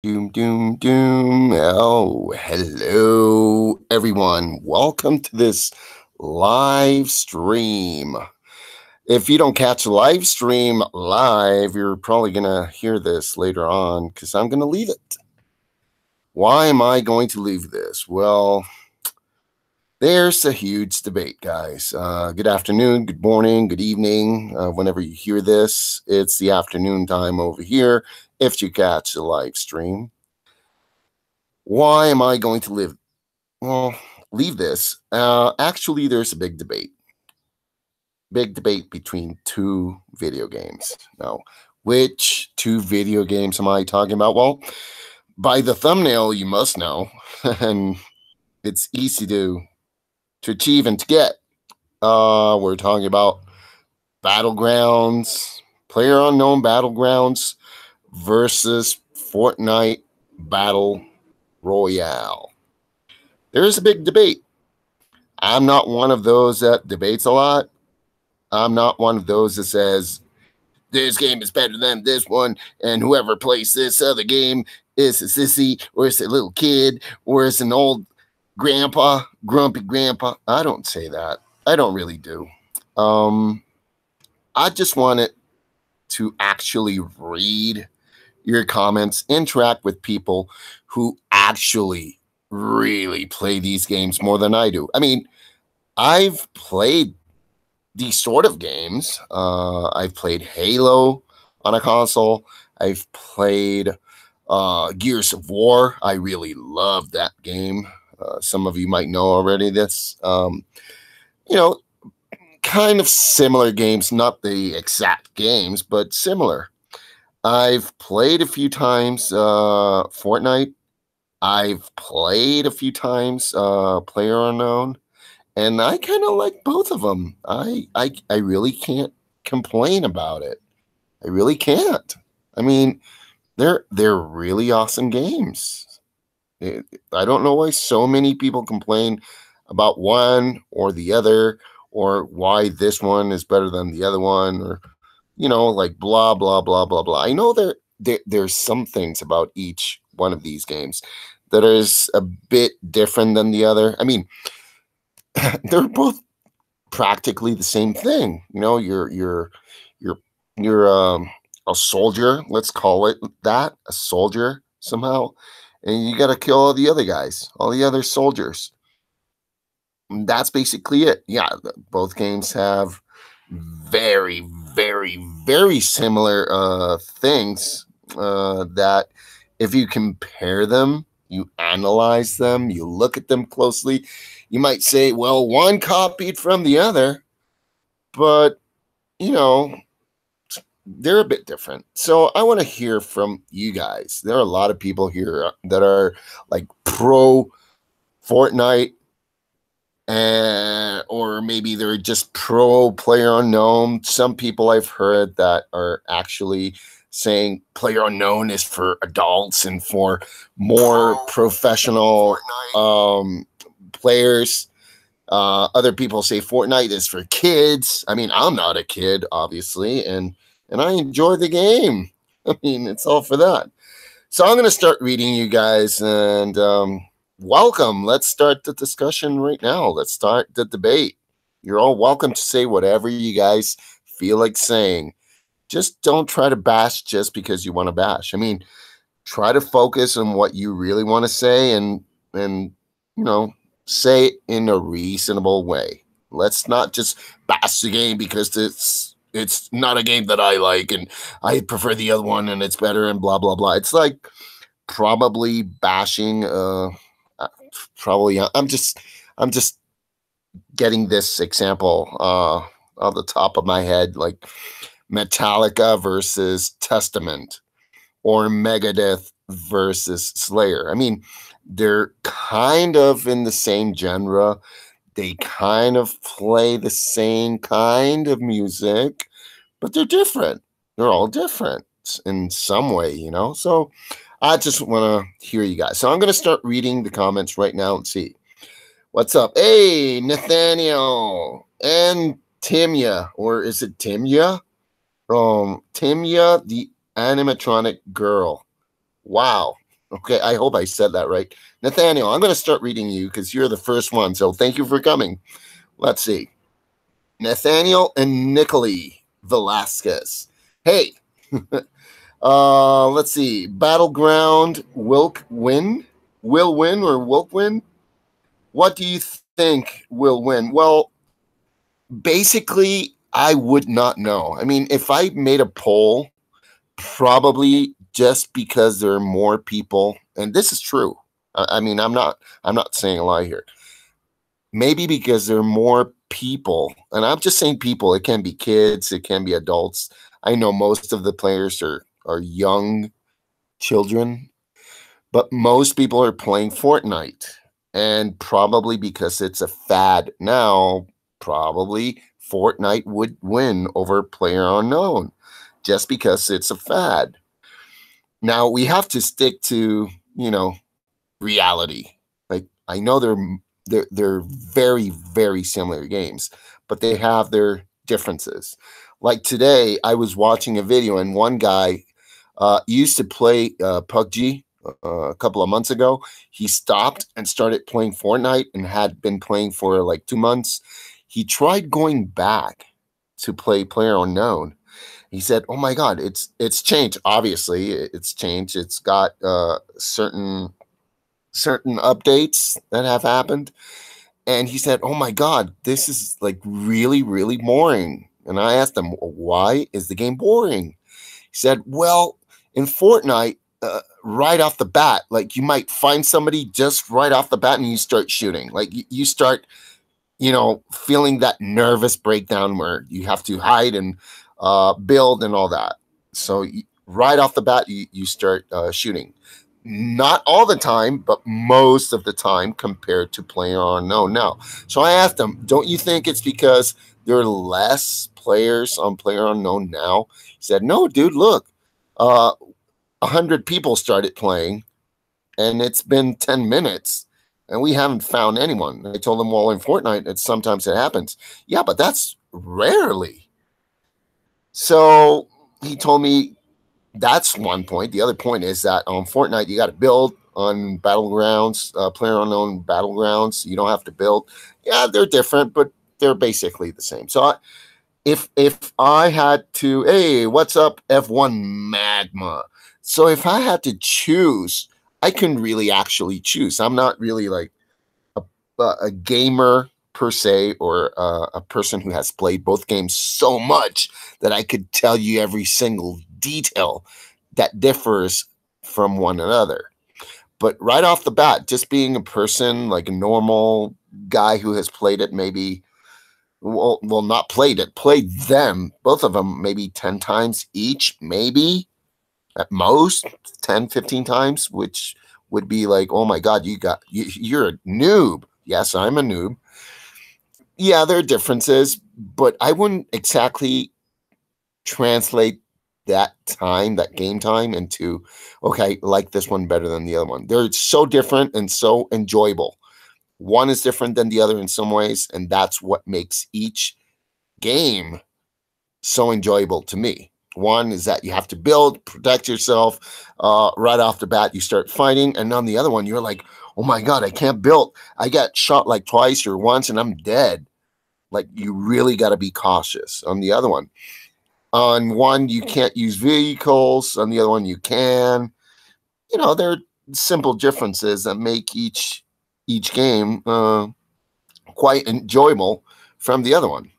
Doom, doom, doom. Oh, hello, everyone. Welcome to this live stream. If you don't catch the live stream live, you're probably going to hear this later on because I'm going to leave it. Why am I going to leave this? Well, there's a huge debate, guys. Good afternoon, good morning, good evening. Whenever you hear this, it's the afternoon time over here if you catch the live stream. Why am I going to leave this? Actually, there's a big debate. Big debate between two video games. Now, which two video games am I talking about? Well, by the thumbnail, you must know, and it's easy to achieve and to get. We're talking about Battlegrounds, PlayerUnknown Battlegrounds versus Fortnite Battle Royale. There is a big debate. I'm not one of those that debates a lot. I'm not one of those that says this game is better than this one, and whoever plays this other game is a sissy, or it's a little kid, or it's an old grandpa, grumpy grandpa. I don't say that. I don't really do. I just wanted to actually read your comments, interact with people who actually really play these games more than I do. I mean, I've played these sort of games. I've played Halo on a console. I've played Gears of War. I really love that game. Some of you might know already this. Kind of similar games, not the exact games, but similar. I've played a few times Fortnite. I've played a few times PlayerUnknown, and I kind of like both of them. I really can't complain about it. I really can't. I mean, they're really awesome games. I don't know why so many people complain about one or the other, or why this one is better than the other one, or like blah blah blah blah blah. I know there's some things about each one of these games that is a bit different than the other. I mean, they're both practically the same thing. You're a soldier, let's call it that, a soldier somehow, and you got to kill all the other guys, all the other soldiers. And that's basically it. Yeah, both games have very, very, very similar things that if you compare them, you analyze them, you look at them closely, you might say, well, one copied from the other, but they're a bit different. So I want to hear from you guys. There are a lot of people here that are like pro Fortnite, or maybe they're just pro PlayerUnknown. Some people I've heard that are actually saying PlayerUnknown is for adults and for more professional players. Other people say Fortnite is for kids. I mean, I'm not a kid, obviously, and I enjoy the game. I mean, it's all for that. So I'm going to start reading you guys, and welcome. Let's start the discussion right now. Let's start the debate. You're all welcome to say whatever you guys feel like saying. Just don't try to bash just because you want to bash. I mean, try to focus on what you really want to say, and say it in a reasonable way. Let's not just bash the game because it's not a game that I like and I prefer the other one and it's better and blah blah blah. It's like probably bashing probably I'm just getting this example off the top of my head, like Metallica versus Testament, or Megadeth versus Slayer. I mean, they're kind of in the same genre. They kind of play the same kind of music, but they're different. They're all different in some way, So I just want to hear you guys. So I'm going to start reading the comments right now and see what's up. Hey, Nathaniel and Timya, or is it Timya? Timya, the animatronic girl. Wow. Okay, I hope I said that right. Nathaniel, I'm going to start reading you because you're the first one. So thank you for coming. Let's see. Nathaniel and Nicole Velasquez. Hey, let's see. Battleground Wilk win? Will win or Wilk win? What do you think will win? Well, basically, I would not know. I mean, if I made a poll, probably just because there are more people, and this is true. I mean, I'm not saying a lie here. Maybe because there are more people, and I'm just saying people. It can be kids, it can be adults. I know most of the players are young children, but most people are playing Fortnite, and probably because it's a fad now, probably Fortnite would win over Player Unknown, just because it's a fad. Now we have to stick to, reality. Like I know they're very very similar games, but they have their differences. Like today, I was watching a video, and one guy used to play PUBG a couple of months ago. He stopped and started playing Fortnite, and had been playing for like 2 months. He tried going back to play Player Unknown. He said, "Oh my God, it's changed. Obviously, it's changed. It's got certain updates that have happened." And he said, "Oh my God, this is like really, really boring." And I asked him, "Why is the game boring?" He said, "Well, in Fortnite, right off the bat, like you might find somebody just right off the bat and you start shooting. Like you start, feeling that nervous breakdown where you have to hide and build and all that. So right off the bat, you start shooting. Not all the time, but most of the time compared to Player Unknown now." So I asked him, "Don't you think it's because there are less players on Player Unknown now?" He said, "No, dude, look, 100 people started playing, and it's been 10 minutes, and we haven't found anyone." I told him, "Well, in Fortnite, sometimes it happens." "Yeah, but that's rarely." So he told me that's one point. The other point is that on Fortnite, you got to build. On Battlegrounds, Player Unknown Battlegrounds, you don't have to build. Yeah, they're different, but they're basically the same. So if I had to, hey, what's up, F1 Magma? So if I had to choose, I couldn't really actually choose. I'm not really like a gamer per se, or a person who has played both games so much that I could tell you every single detail that differs from one another. But right off the bat, just being a person, like a normal guy who has played it, maybe, well, not played it, played them, both of them, maybe 10 times each, maybe at most 10, 15 times, which would be like, oh my God, you're a noob. Yes, I'm a noob. Yeah, there are differences, but I wouldn't exactly translate that game time into, okay, like this one better than the other one. They're so different and so enjoyable. One is different than the other in some ways, and that's what makes each game so enjoyable to me. One is that you have to build, protect yourself. Right off the bat, you start fighting, and on the other one, you're like, oh my God, I can't build. I got shot like twice or once, and I'm dead. Like, you really got to be cautious. On the other one, you can't use vehicles. On the other one, you can. There are simple differences that make each game quite enjoyable from the other one.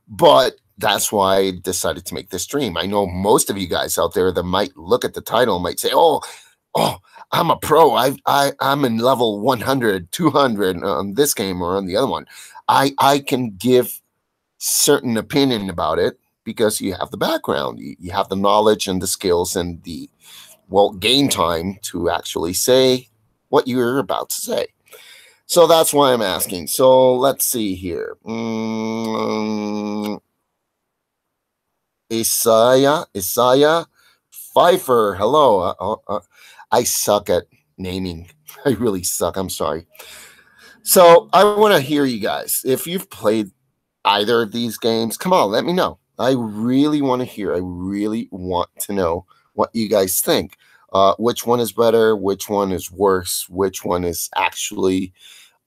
But that's why I decided to make this stream. I know most of you guys out there that might look at the title and might say, oh, I'm a pro. I'm in level 100, 200 on this game or on the other one. I can give certain opinion about it because you have the background, you have the knowledge and the skills and the, game time to actually say what you're about to say. So that's why I'm asking. So let's see here. Isaiah Pfeiffer. Hello. I suck at naming. I really suck. I'm sorry. So I want to hear you guys. If you've played either of these games, come on, let me know. I really want to hear. I really want to know what you guys think. Which one is better? Which one is worse? Which one is actually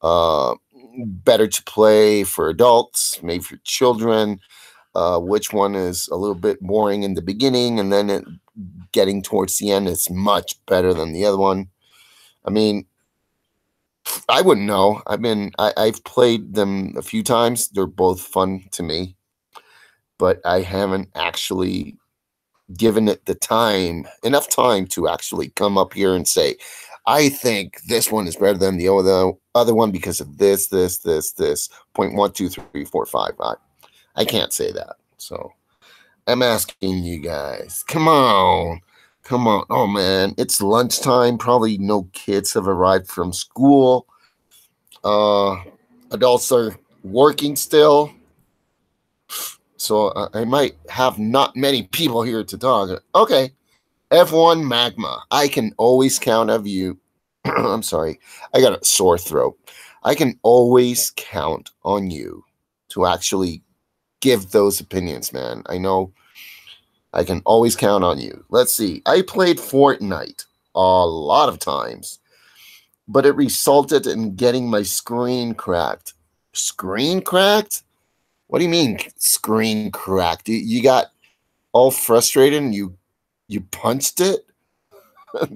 uh, better to play for adults, maybe for children? Which one is a little bit boring in the beginning, and then getting towards the end, it's much better than the other one. I mean, I wouldn't know. I've played them a few times. They're both fun to me, but I haven't actually given it enough time to actually come up here and say, I think this one is better than the other one because of this, point 1, 2, 3, 4, 5. I can't say that. So I'm asking you guys, come on. Come on. Oh, man, it's lunchtime. Probably no kids have arrived from school. Adults are working still. So I might have not many people here to talk. Okay. F1 Magma. I can always count on you. I'm sorry. I got a sore throat. I can always count on you to actually give those opinions, man. I know I can always count on you. Let's see. I played Fortnite a lot of times, but it resulted in getting my screen cracked. Screen cracked? What do you mean screen cracked? You got all frustrated and you punched it?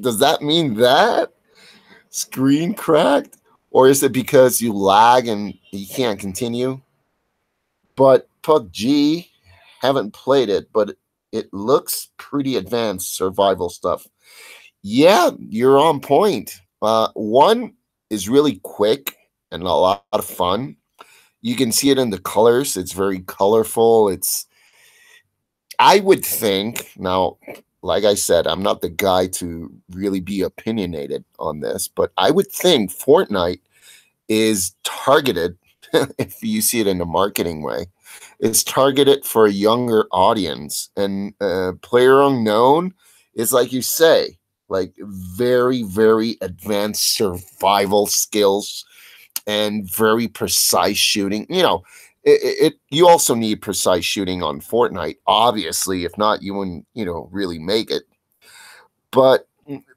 Does that mean that? Screen cracked? Or is it because you lag and you can't continue? But PUBG, haven't played it, but it looks pretty advanced survival stuff. Yeah, you're on point. One is really quick and a lot of fun. You can see it in the colors. It's very colorful. I would think, now, like I said, I'm not the guy to really be opinionated on this, but I would think Fortnite is targeted, if you see it in a marketing way, is targeted for a younger audience. And Player Unknown is, like you say, like very, very advanced survival skills and very precise shooting. You also need precise shooting on Fortnite, obviously. If not, you wouldn't, really make it. But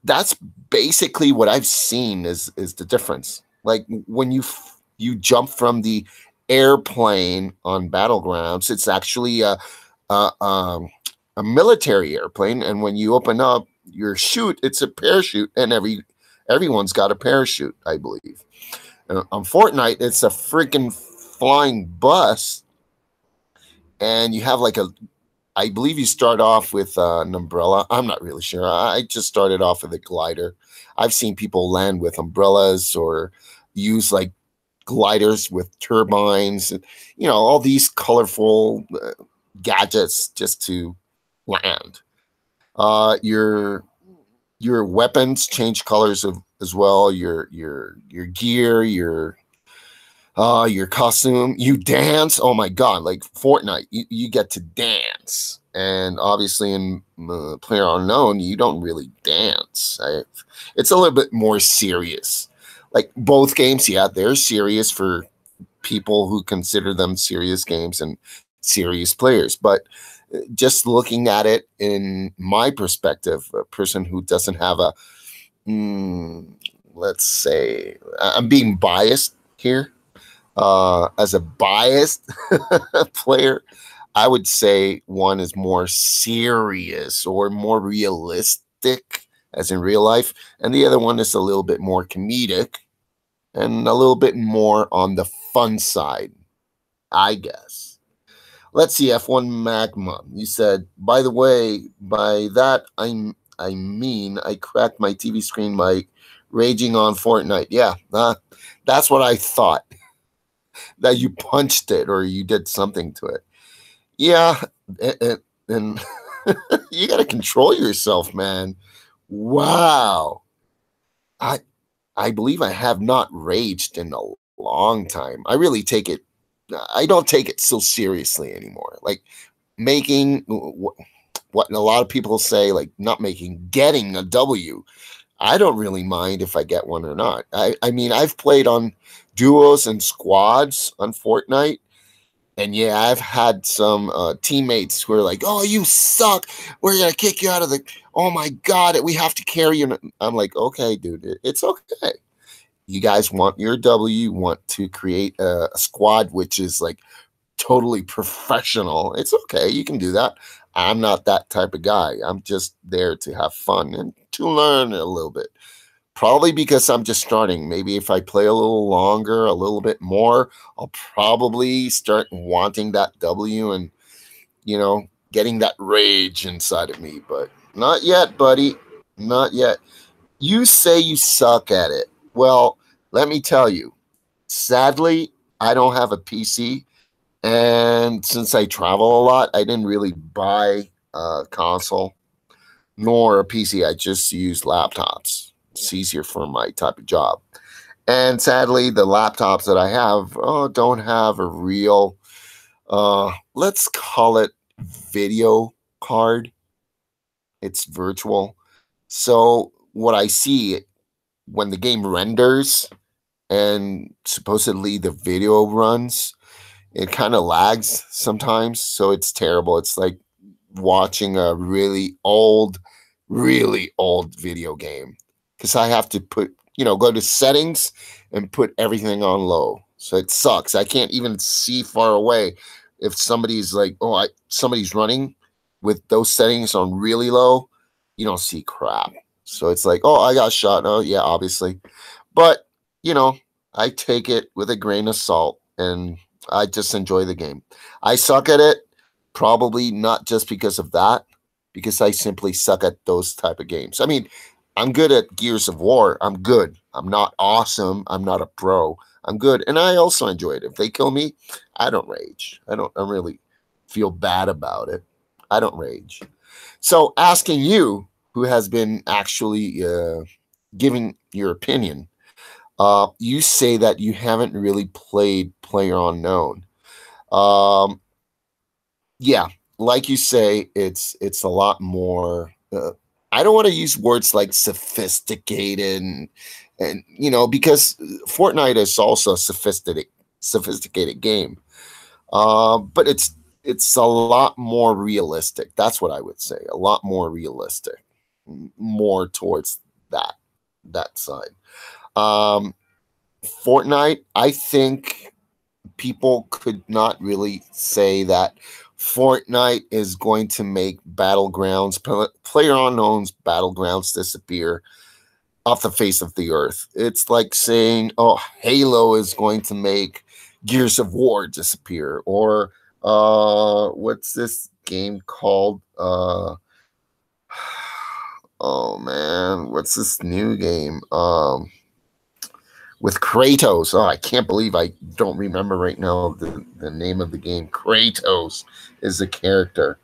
that's basically what I've seen is the difference. Like when you jump from the airplane on Battlegrounds, it's actually a military airplane, and when you open up your chute, it's a parachute, and everyone's got a parachute, I believe. On Fortnite, it's a freaking flying bus, and you have I believe you start off with an umbrella. I'm not really sure. I just started off with a glider. I've seen people land with umbrellas or use like gliders with turbines, and, all these colorful gadgets just to land. Your weapons change colors as well. Your gear, your costume, you dance. Oh my god, like Fortnite, you get to dance. And obviously in Player Unknown, you don't really dance. It's a little bit more serious. Like both games, yeah, they're serious for people who consider them serious games and serious players. But just looking at it in my perspective, a person who doesn't have let's say, I'm being biased here. As a biased player, I would say one is more serious or more realistic, as in real life, and the other one is a little bit more comedic and a little bit more on the fun side, I guess. Let's see, F1 Magma. You said, by the way, by that I mean I cracked my TV screen by raging on Fortnite. Yeah, that's what I thought. That you punched it or you did something to it. Yeah, and you got to control yourself, man. Wow. I believe I have not raged in a long time. I don't take it so seriously anymore. Like making what a lot of people say, like not getting a W. I don't really mind if I get one or not. I mean, I've played on duos and squads on Fortnite, And yeah, I've had some teammates who are like, "Oh, you suck. We're gonna kick you out of the. Oh my god, we have to carry you." I'm like, "Okay, dude, it's okay. You guys want your W. You want to create a squad which is like totally professional. It's okay. You can do that. I'm not that type of guy. I'm just there to have fun and to learn a little bit. Probably because I'm just starting. Maybe if I play a little longer, a little bit more, I'll probably start wanting that W and, getting that rage inside of me. But not yet, buddy. Not yet. You say you suck at it. Well, let me tell you, sadly, I don't have a PC. And since I travel a lot, I didn't really buy a console nor a PC. I just use laptops. It's easier for my type of job. And sadly, the laptops that I have don't have a real, let's call it video card. It's virtual. So what I see when the game renders and supposedly the video runs, it kind of lags sometimes. So it's terrible. It's like watching a really old video game because I have to go to settings and put everything on low. So it sucks. I can't even see far away if somebody's like, somebody's running with those settings on really low. You don't see crap. So it's like, I got shot. Oh, yeah, obviously. But, I take it with a grain of salt and I just enjoy the game. I suck at it, probably not just because of that, because I simply suck at those type of games. I mean, I'm good at Gears of War. I'm good. I'm not awesome. I'm not a pro. I'm good. And I also enjoy it. If they kill me, I don't rage. I don't really feel bad about it. I don't rage. So asking you, who has been actually giving your opinion, you say that you haven't really played PlayerUnknown. Yeah, like you say, it's a lot more. I don't want to use words like sophisticated and because Fortnite is also a sophisticated game. But it's a lot more realistic. That's what I would say. A lot more realistic, more towards that side. Um, Fortnite, I think people could not really say that Fortnite is going to make Battlegrounds, PlayerUnknown's Battlegrounds disappear off the face of the earth. It's like saying, Halo is going to make Gears of War disappear, or what's this game called? Oh man, what's this new game? With Kratos. Oh, I can't believe I don't remember right now the name of the game. Kratos is the character.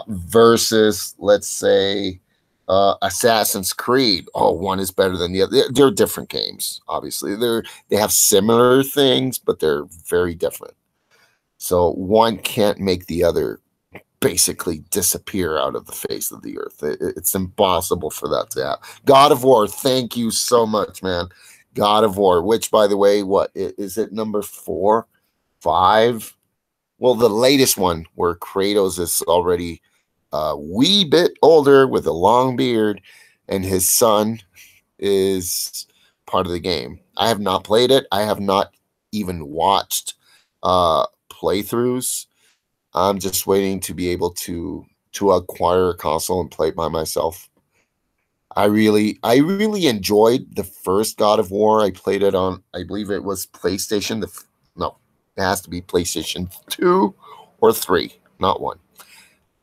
Versus, let's say, Assassin's Creed. Oh, one is better than the other. They're different games, obviously. They have similar things, but they're very different. So one can't make the other basically disappear out of the face of the earth. It's impossible for that to happen. God of War, thank you so much, man. God of War, which, by the way, what is it, number 4, 5? Well, the latest one where Kratos is already a wee bit older with a long beard, and his son is part of the game. I have not played it. I have not even watched playthroughs. I'm just waiting to be able to acquire a console and play it by myself. I really enjoyed the first God of War. I played it on, I believe it was PlayStation. No, it has to be PlayStation 2 or 3, not 1.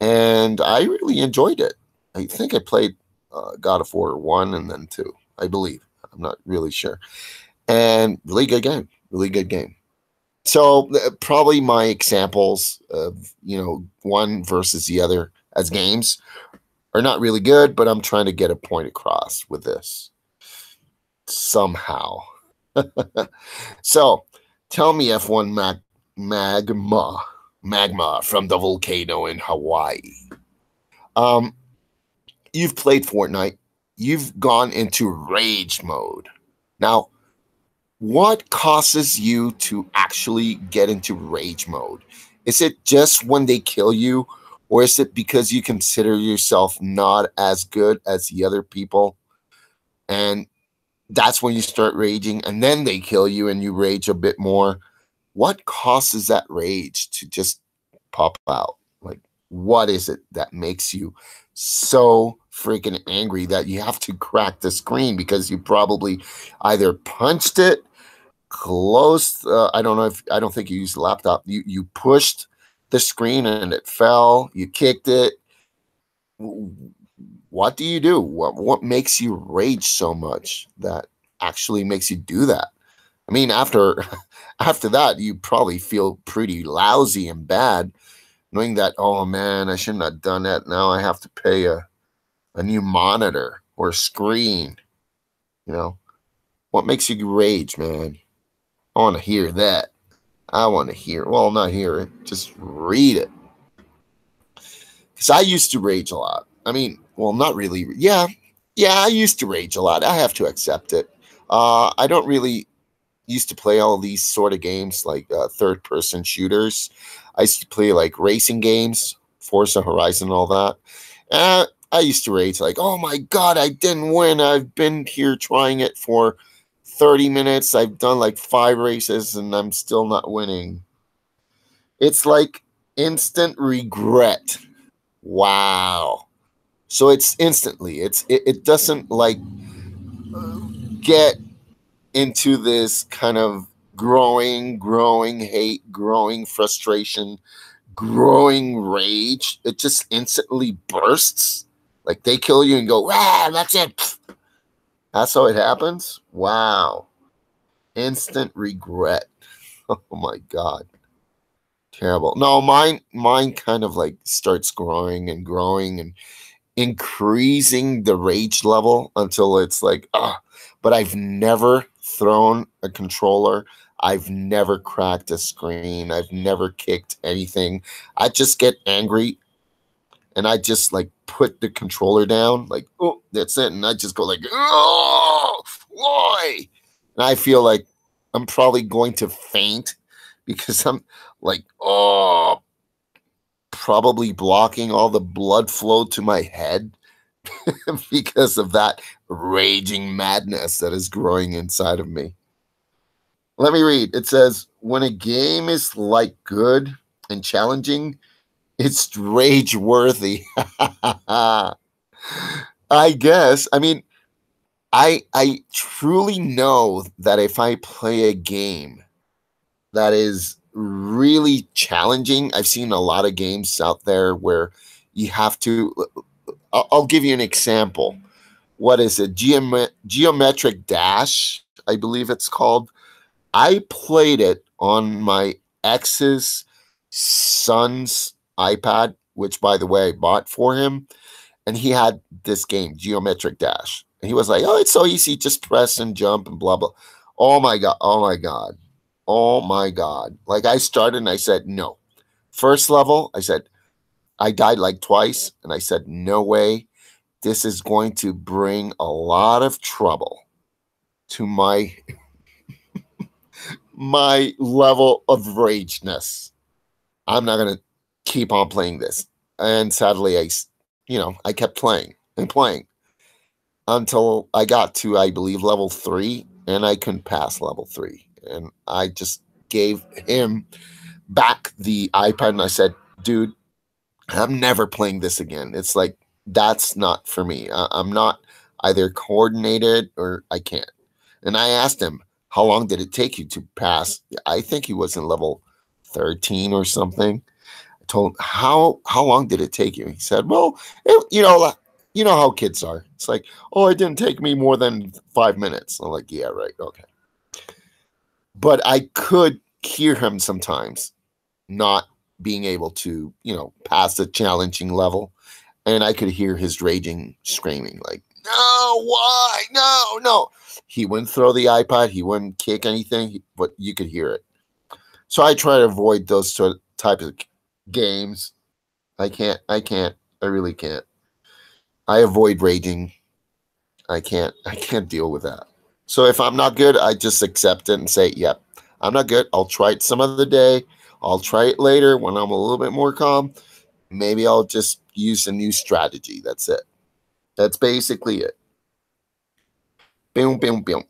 And I really enjoyed it. I think I played God of War 1 and then 2, I believe. I'm not really sure. And really good game. Really good game. So probably my examples of, one versus the other as games are not really good, but I'm trying to get a point across with this somehow. So tell me, F1 magma from the volcano in Hawaii. You've played Fortnite. You've gone into rage mode. Now, What causes you to actually get into rage mode? Is it just when they kill you, or is it because you consider yourself not as good as the other people? And that's when you start raging, and then they kill you and you rage a bit more. What causes that rage to just pop out? Like, what is it that makes you so freaking angry that you have to crack the screen because you probably either punched it, closed, I don't think you used the laptop. You pushed the screen and it fell, you kicked it. What do you do? What makes you rage so much that actually makes you do that? I mean, after after that, you probably feel pretty lousy and bad, knowing that, oh man, I shouldn't have done that. Now I have to pay a new monitor or screen. You know, what makes you rage, man? I want to hear that. I want to hear, well, not hear it, just read it. Because I used to rage a lot. I mean, well, not really. Yeah, I used to rage a lot. I have to accept it. I don't really used to play all these sort of games like third person shooters. I used to play like racing games, Forza Horizon, all that. I used to rage like, oh my God, I didn't win. I've been here trying it for 30 minutes. I've done like 5 races and I'm still not winning. It's like instant regret. Wow. So it's instantly. It doesn't like get into this kind of growing hate, growing frustration, growing rage. It just instantly bursts. Like they kill you and go, ah, that's it. That's how it happens. Wow. Instant regret. Oh my God. Terrible. No, mine kind of like starts growing and increasing the rage level until it's like, ah, but I've never thrown a controller. I've never cracked a screen. I've never kicked anything. I just get angry and I just like put the controller down, like, oh, that's it. And I just go like, oh, why? And I feel like I'm probably going to faint because I'm like, oh, probably blocking all the blood flow to my head because of that raging madness that is growing inside of me. Let me read. It says, when a game is like good and challenging, it's rage worthy. I guess. I mean, I truly know that if I play a game that is really challenging, I've seen a lot of games out there where you have to. I'll give you an example. What is it? Geometric Dash, I believe it's called. I played it on my ex's son's iPad, which, by the way, I bought for him. And he had this game, Geometric Dash. And he was like, oh, it's so easy. Just press and jump and blah, blah. Oh, my God. Oh, my God. Oh, my God. Like, I started and I said, no. First level, I said, I died like twice. And I said, no way. This is going to bring a lot of trouble to my level of rageness. I'm not going to keep on playing this. And sadly, I kept playing and playing until I got to, I believe, level 3, and I couldn't pass level 3. And I just gave him back the iPad and I said, dude, I'm never playing this again. It's like, that's not for me. I'm not either coordinated or I can't. And I asked him, how long did it take you to pass? I think he was in level 13 or something. I told him, how long did it take you? He said, well, you know how kids are. It's like, oh, it didn't take me more than 5 minutes. I'm like, yeah, right, okay. But I could hear him sometimes not being able to, pass the challenging level. And I could hear his raging, screaming, like, no, why? No, no. He wouldn't throw the iPad. He wouldn't kick anything, but you could hear it. So I try to avoid those types of games. I can't. I really can't. I avoid raging. I can't deal with that. So if I'm not good, I just accept it and say, yep, I'm not good. I'll try it some other day. I'll try it later when I'm a little bit more calm. Maybe I'll just use a new strategy. That's it. That's basically it. Boom, boom, boom.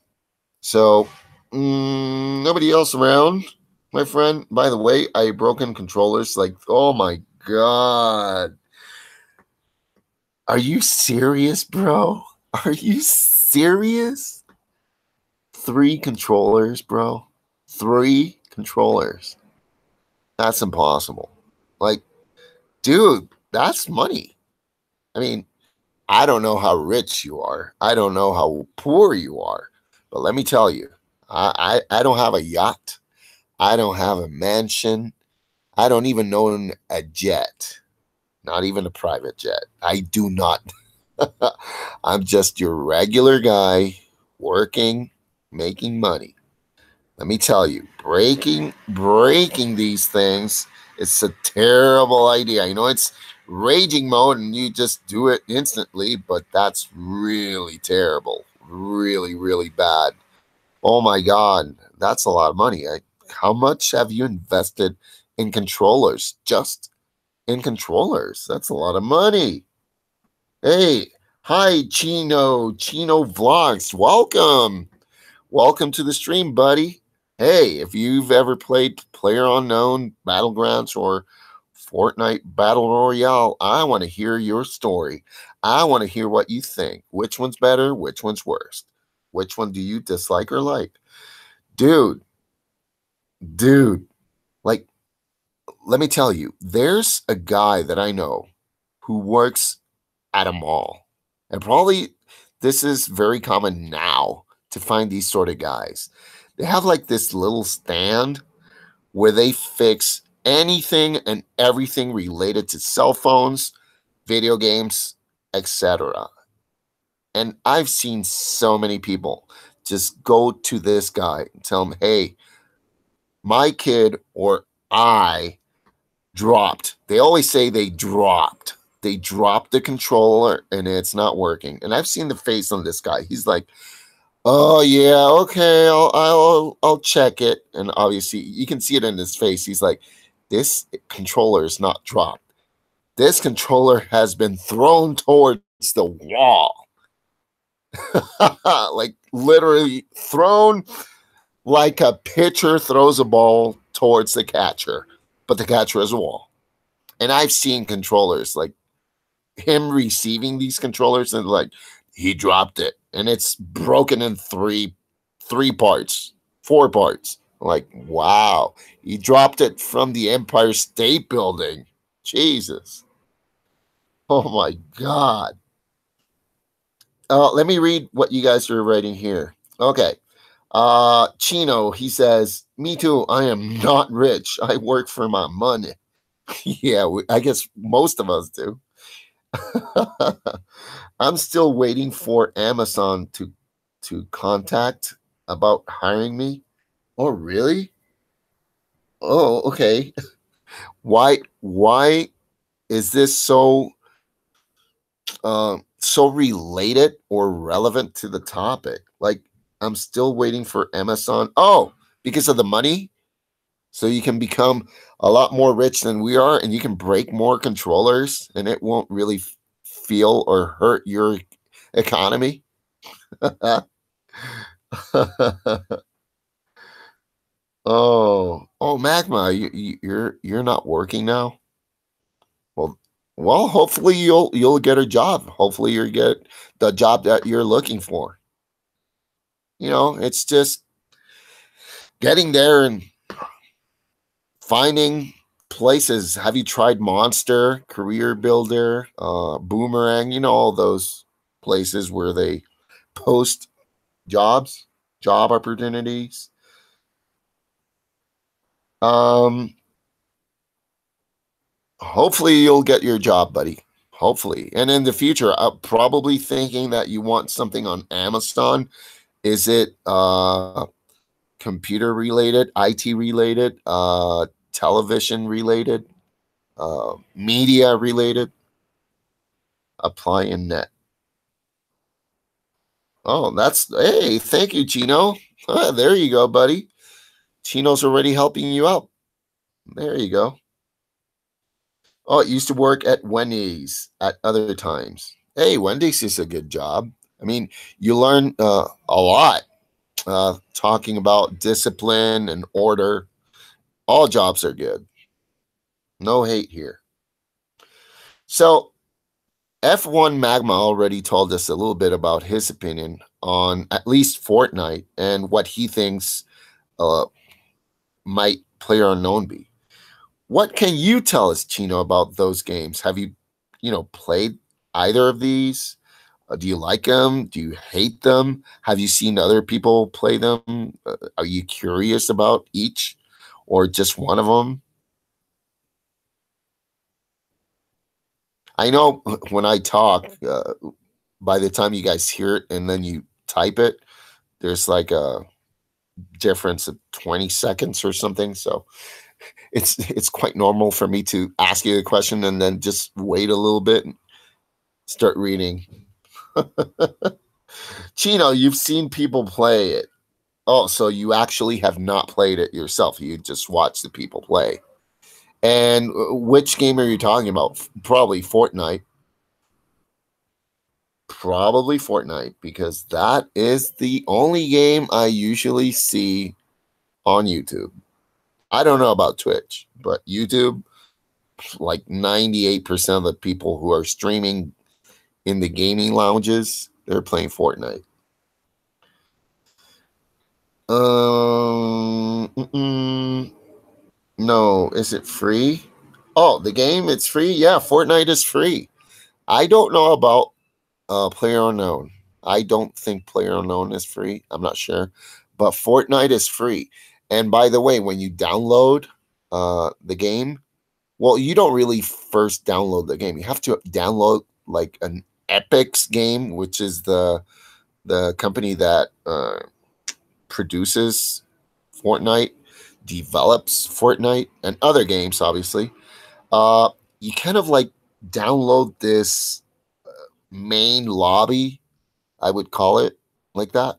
So, nobody else around, my friend. By the way, I broken controllers. Like, oh my God. Are you serious, bro? Are you serious? 3 controllers, bro. 3 controllers. That's impossible. Like, dude, that's money. I mean, I don't know how rich you are. I don't know how poor you are. But let me tell you, I don't have a yacht. I don't have a mansion. I don't even own a jet. Not even a private jet. I do not. I'm just your regular guy working, making money. Let me tell you, breaking these things, it's a terrible idea. You know, it's raging mode and you just do it instantly, but that's really terrible. Really, really bad. Oh my God, that's a lot of money. How much have you invested in controllers? Just in controllers. That's a lot of money. Hey, hi, Chino Vlogs. Welcome to the stream, buddy. Hey, if you've ever played PlayerUnknown Battlegrounds or Fortnite Battle Royale, I want to hear your story. I want to hear what you think. Which one's better? Which one's worst? Which one do you dislike or like? Dude, dude, like, let me tell you, there's a guy that I know who works at a mall. And probably this is very common now to find these sort of guys. They have like this little stand where they fix anything and everything related to cell phones, video games, etc. And I've seen so many people just go to this guy and tell him, hey, my kid or I dropped. They always say they dropped. They dropped the controller and it's not working. And I've seen the face on this guy. He's like, "Oh yeah, okay, I'll check it." And obviously, you can see it in his face. He's like, "This controller is not dropped. This controller has been thrown towards the wall." Like literally thrown like a pitcher throws a ball towards the catcher, but the catcher is a wall. And I've seen controllers like him receiving these controllers and like he dropped it and it's broken in three parts, 4 parts. Like, wow, he dropped it from the Empire State Building. Jesus. Oh my God. Let me read what you guys are writing here. Okay. Chino, he says, me too. I am not rich. I work for my money. Yeah, I guess most of us do. I'm still waiting for Amazon to contact about hiring me. Oh, really? Oh, okay. Why is this so related or relevant to the topic? Like, I'm still waiting for Amazon. Oh, because of the money? So you can become a lot more rich than we are and you can break more controllers and it won't really feel or hurt your economy. Oh, Magma, you're not working now. Well, well, hopefully you'll get a job. Hopefully you get the job that you're looking for. You know, it's just getting there and finding places. Have you tried Monster, Career Builder, Boomerang? You know, all those places where they post jobs, job opportunities. Um, Hopefully you'll get your job, buddy. Hopefully. And in the future, I'm probably thinking that you want something on Amazon. Is it computer related, IT related, television related, media related? Apply in net. Oh, hey, thank you, Chino. There you go, buddy. Chino's already helping you out. There you go. Oh, it used to work at Wendy's at other times. Hey, Wendy's is a good job. I mean, you learn a lot talking about discipline and order. All jobs are good. No hate here. So, F1 Magma already told us a little bit about his opinion on at least Fortnite and what he thinks uh, might Player Unknown be. What can you tell us, Chino, about those games? Have you played either of these? Do you like them? Do you hate them? Have you seen other people play them? Are you curious about each or just one of them? I know when I talk, by the time you guys hear it and then you type it, there's like a difference of 20 seconds or something. So it's quite normal for me to ask you a question and then just wait a little bit and start reading. Chino, you've seen people play it. Oh, so you actually have not played it yourself. You just watch the people play. And which game are you talking about? Probably Fortnite. Probably Fortnite, because that is the only game I usually see on YouTube. I don't know about Twitch, but YouTube, like 98% of the people who are streaming in the gaming lounges, they're playing Fortnite. No, is it free? Oh, the game, it's free? Yeah, Fortnite is free. I don't know about Player Unknown. I don't think Player Unknown is free. I'm not sure. But Fortnite is free. And by the way, when you download the game, well, you don't really first download the game. You have to download like an Epic's game, which is the company that produces Fortnite, develops Fortnite, and other games, obviously. You kind of like download this main lobby, I would call it like that.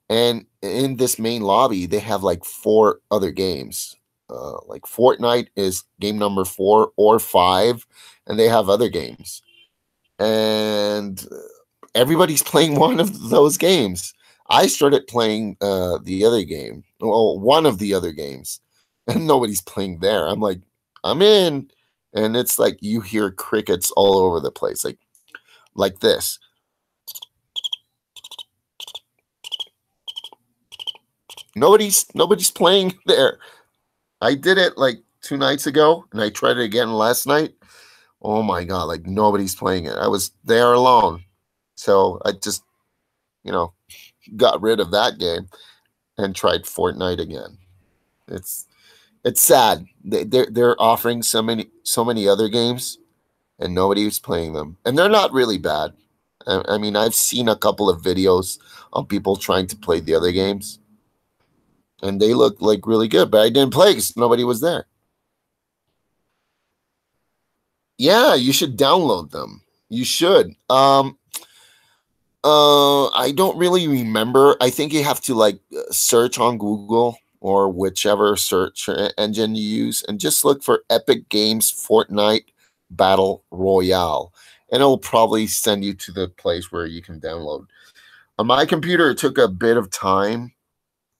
And in this main lobby, they have like four other games. Like Fortnite is game number 4 or 5, and they have other games. And everybody's playing one of those games. I started playing the other game, well, one of the other games, and nobody's playing there. I'm like, I'm in, and it's like you hear crickets all over the place, like this. Nobody's playing there. I did it like 2 nights ago, and I tried it again last night. Oh my god, like nobody's playing it. I was there alone, so I just you know got rid of that game and tried Fortnite again. It's it's sad. They're offering so many other games and nobody's playing them, and they're not really bad. I mean, I've seen a couple of videos on people trying to play the other games, and they look like really good. But I didn't play because nobody was there. Yeah, you should download them. You should. I don't really remember. I think you have to like search on Google or whichever search engine you use and just look for Epic Games Fortnite Battle Royale. And it'll probably send you to the place where you can download. On my computer, it took a bit of time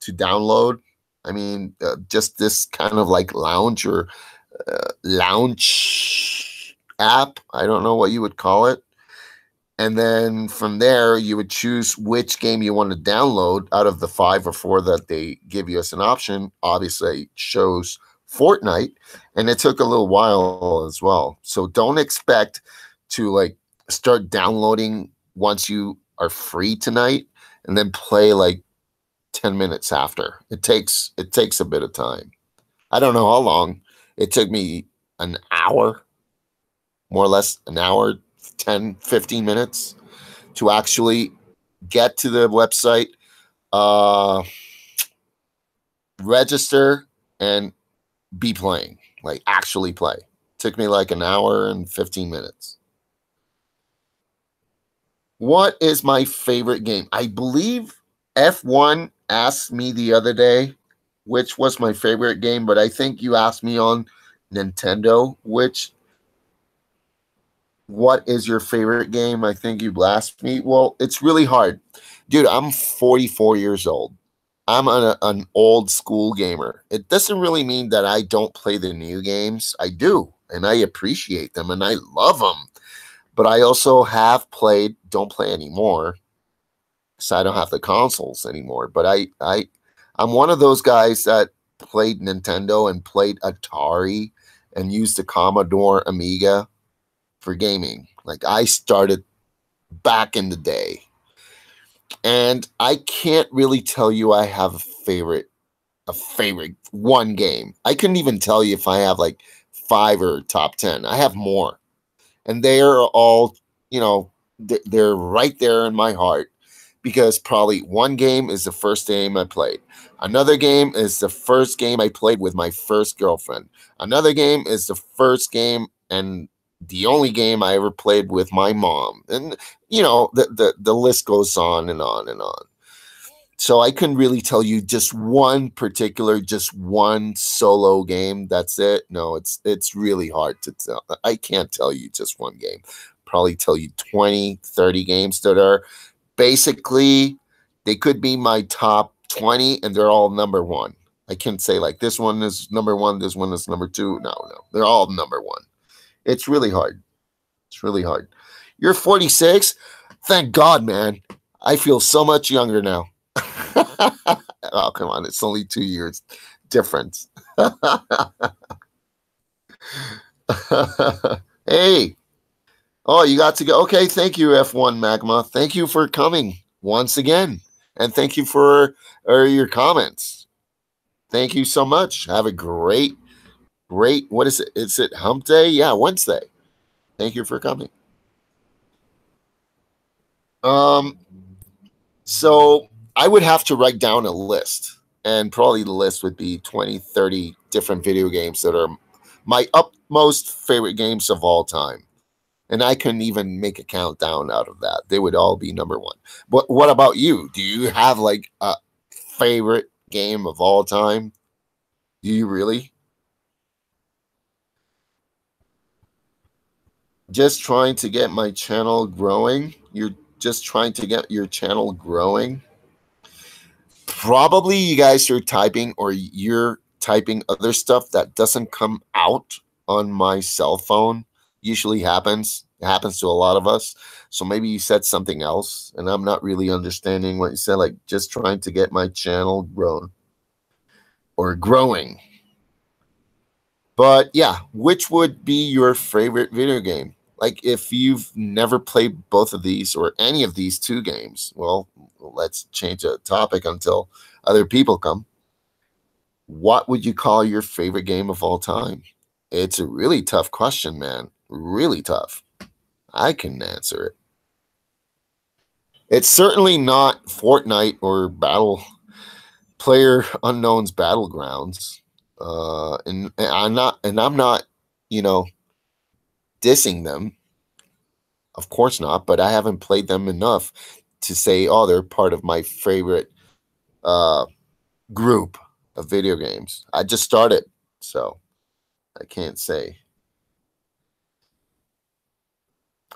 to download. I mean, just this kind of like launch app. I don't know what you would call it. And then from there, you would choose which game you want to download out of the 5 or 4 that they give you as an option. Obviously, it shows Fortnite, and it took a little while as well. So don't expect to like start downloading once you are free tonight and then play like 10 minutes after. It takes a bit of time. I don't know how long. It took me an hour, more or less an hour, 10, 15 minutes to actually get to the website, uh, register, and be playing, like actually play. Took me like an hour and 15 minutes. What is my favorite game? I believe F1 asked me the other day which was my favorite game, but I think you asked me on Nintendo, what is your favorite game? I think you asked me. Well, it's really hard. Dude, I'm 44 years old. I'm an old school gamer. It doesn't really mean that I don't play the new games. I do, and I appreciate them, and I love them. But I also have played, don't play anymore, because I don't have the consoles anymore. But I'm one of those guys that played Nintendo and played Atari and used the Commodore Amiga for gaming. Like I started back in the day. And I can't really tell you I have a favorite one game. I couldn't even tell you if I have like 5 or top 10. I have more. And they are all, you know, they're right there in my heart because probably one game is the first game I played. Another game is the first game I played with my first girlfriend. Another game is the first game and the only game I ever played with my mom. And you know, the list goes on and on and on. So I couldn't really tell you just one particular, just one solo game. That's it. No, it's really hard to tell. I can't tell you just one game. Probably tell you 20, 30 games that are basically, they could be my top 20 and they're all number one. I can't say like this one is number one, this one is number two. No, no. They're all number one. It's really hard. It's really hard. You're 46? Thank God, man. I feel so much younger now. Oh, come on. It's only 2 years difference. Hey. Oh, you got to go. Okay. Thank you, F1 Magma. Thank you for coming once again. And thank you for your comments. Thank you so much. Have a great, what is it? Is it Hump Day? Yeah, Wednesday. Thank you for coming. So I would have to write down a list, and probably the list would be 20, 30 different video games that are my utmost favorite games of all time. And I couldn't even make a countdown out of that. They would all be number one. But what about you? Do you have like a favorite game of all time? Do you really? Just trying to get my channel growing? You're just trying to get your channel growing? Probably you guys are typing or you're typing other stuff that doesn't come out on my cell phone. Usually happens. It happens to a lot of us. So maybe you said something else and I'm not really understanding what you said, like just trying to get my channel grown or growing. But yeah, which would be your favorite video game? Like if you've never played both of these or any of these two games, well, let's change the topic until other people come. What would you call your favorite game of all time? It's a really tough question, man. Really tough. I can answer it. It's certainly not Fortnite or Player Unknown's Battlegrounds. And I'm not, you know, dissing them. Of course not, but I haven't played them enough to say, oh, they're part of my favorite group of video games. I just started, so I can't say.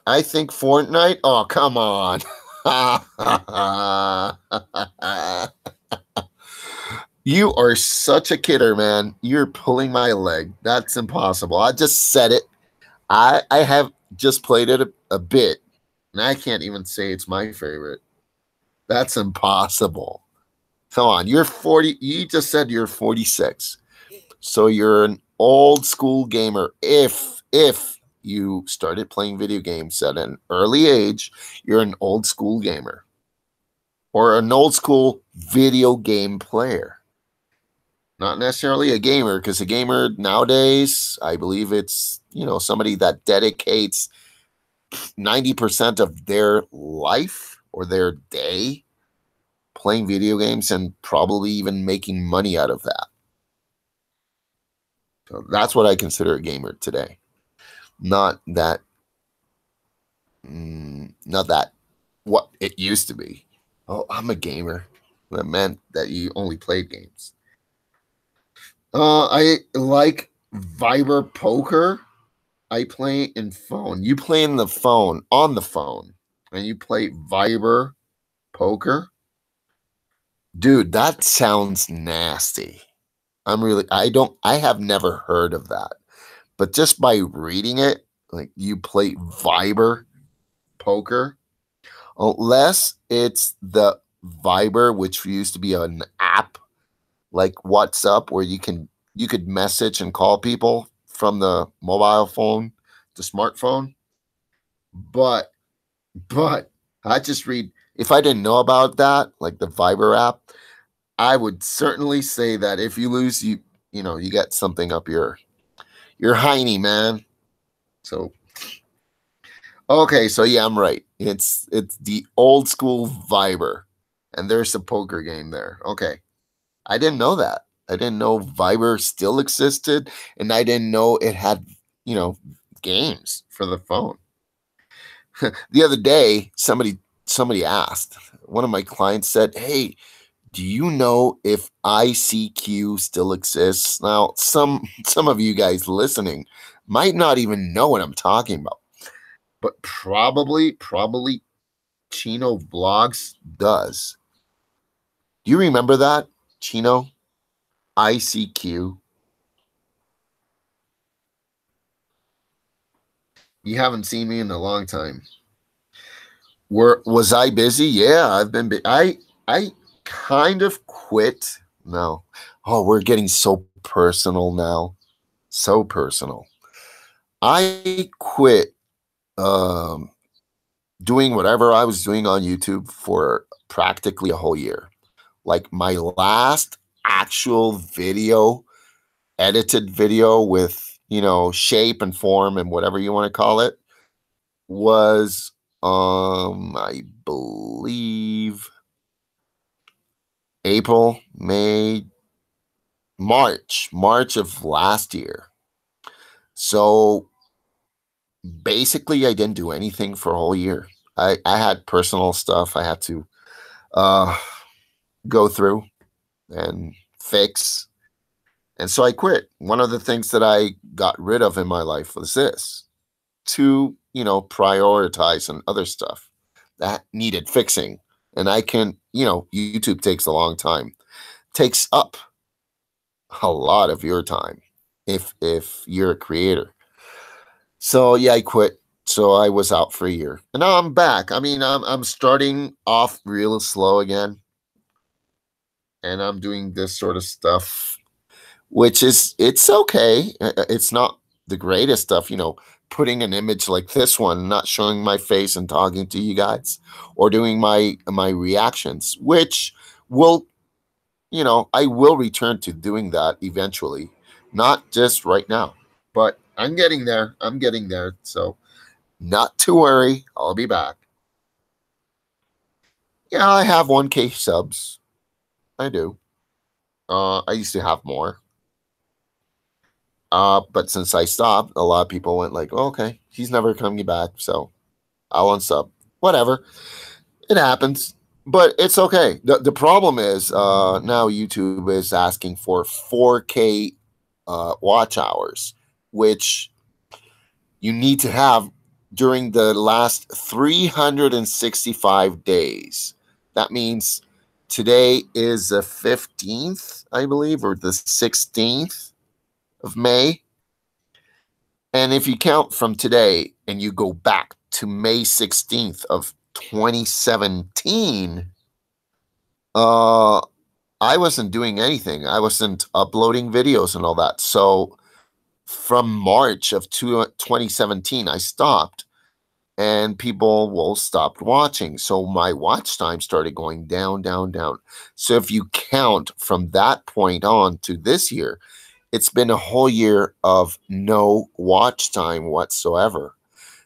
I think Fortnite. Oh, come on. You are such a kidder, man. You're pulling my leg. That's impossible. I just said it. I have just played it a bit, and I can't even say it's my favorite. That's impossible. Come on, you're 40. You just said you're 46. So you're an old school gamer. If you started playing video games at an early age, you're an old school gamer or an old school video game player. Not necessarily a gamer, because a gamer nowadays, I believe it's, you know, somebody that dedicates 90% of their life or their day playing video games and probably even making money out of that. So that's what I consider a gamer today. Not that, not that. what it used to be. Oh, I'm a gamer. That meant that you only played games. I like Viber Poker. I play in phone. You play in the phone, on the phone, and you play Viber Poker. Dude, that sounds nasty. I have never heard of that. But just by reading it, like you play Viber Poker, unless it's the Viber, which used to be an app like WhatsApp, where you could message and call people from the mobile phone, the smartphone. But but I just read, if I didn't know about that, like the Viber app, I would certainly say that if you lose, you get something up your hiney, man. So okay, so yeah, I'm right. It's the old school Viber, and there's a poker game there. Okay, I didn't know that. I didn't know Viber still existed, and I didn't know it had you know games for the phone. The other day, somebody asked. One of my clients said, "Hey, do you know if ICQ still exists?" Now, some of you guys listening might not even know what I'm talking about, but probably Chino Vlogs does. Do you remember that, Chino? ICQ. You haven't seen me in a long time. Was I busy? Yeah, I've been. I kind of quit. No. Oh, we're getting so personal now. So personal. I quit um, doing whatever I was doing on YouTube for practically a whole year. Like my last actual video, edited video with, shape and form and whatever you want to call it, was I believe April, May, March of last year. So basically I didn't do anything for a whole year. I had personal stuff I had to uh go through and fix. And so I quit. One of the things that I got rid of in my life was this, to, prioritize on other stuff that needed fixing. And YouTube takes a long time, takes up a lot of your time if you're a creator. So yeah, I quit. So I was out for a year. And now I'm back. I mean, I'm starting off real slow again. And I'm doing this sort of stuff, which it's okay. It's not the greatest stuff, putting an image like this one, not showing my face and talking to you guys, or doing my reactions, which will, I will return to doing that eventually, not just right now, but I'm getting there. I'm getting there. So not to worry, I'll be back. Yeah, I have 1K subs. I do. I used to have more. But since I stopped, a lot of people went like, oh, okay, he's never coming back, so I'll unsub. Whatever. It happens. But it's okay. The problem is now YouTube is asking for 4K watch hours, which you need to have during the last 365 days. That means today is the 15th, I believe, or the 16th of May. And if you count from today and you go back to May 16th of 2017, I wasn't doing anything. I wasn't uploading videos and all that. So from March of 2017, I stopped and people stopped watching. So my watch time started going down, down, down. So if you count from that point on to this year, it's been a whole year of no watch time whatsoever.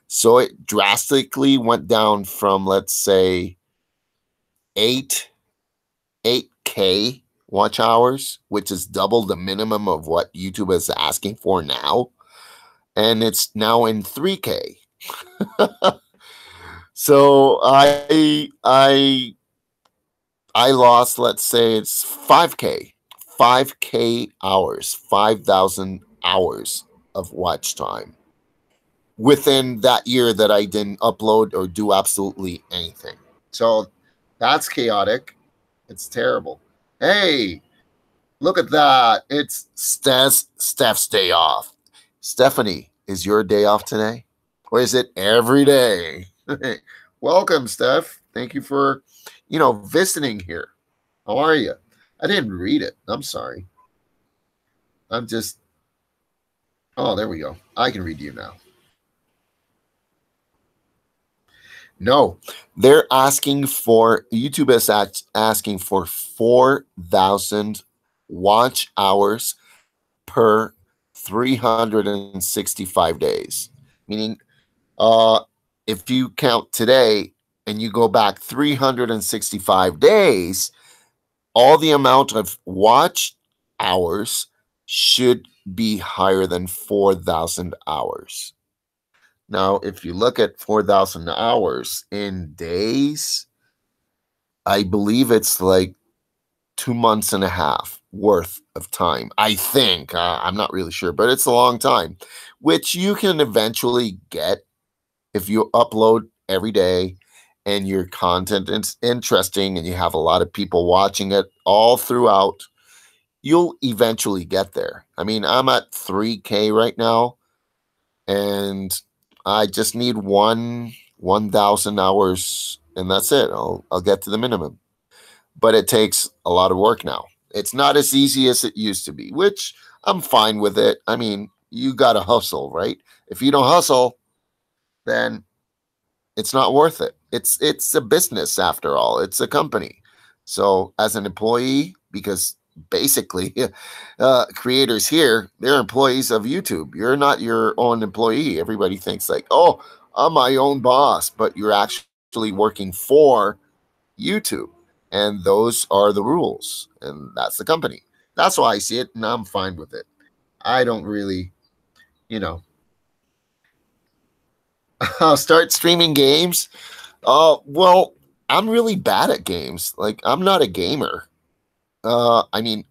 So it drastically went down from, let's say, 8K watch hours, which is double the minimum of what YouTube is asking for now. And it's now in 3K. So I lost, let's say it's 5K hours, 5,000 hours of watch time within that year that I didn't upload or do absolutely anything. So that's chaotic. It's terrible. Hey, look at that. It's Steph's day off. Stephanie, is your day off today? Or is it every day? Welcome, Steph. Thank you for, visiting here. How are you? I didn't read it. I'm sorry. I'm just, oh, there we go. I can read you now. No, they're asking for, YouTube is asking for 4,000 watch hours per 365 days. Meaning, if you count today and you go back 365 days, all the amount of watch hours should be higher than 4,000 hours. Now, if you look at 4,000 hours in days, I believe it's like 2 months and a half worth of time. I think. I'm not really sure, but it's a long time, which you can eventually get if you upload every day and your content is interesting and you have a lot of people watching it all throughout. You'll eventually get there. I mean, I'm at 3K right now, and I just need 1,000 hours, and that's it. I'll get to the minimum. But it takes a lot of work now. It's not as easy as it used to be, which I'm fine with it. I mean, you got to hustle, right? If you don't hustle, then it's not worth it. It's a business after all. It's a company. So as an employee, because basically creators here, they're employees of YouTube. You're not your own employee. Everybody thinks like, oh, I'm my own boss, but you're actually working for YouTube. And those are the rules. And that's the company. That's why I see it, and I'm fine with it. I don't really, you know, start streaming games. Well, I'm really bad at games. Like, I'm not a gamer. I mean,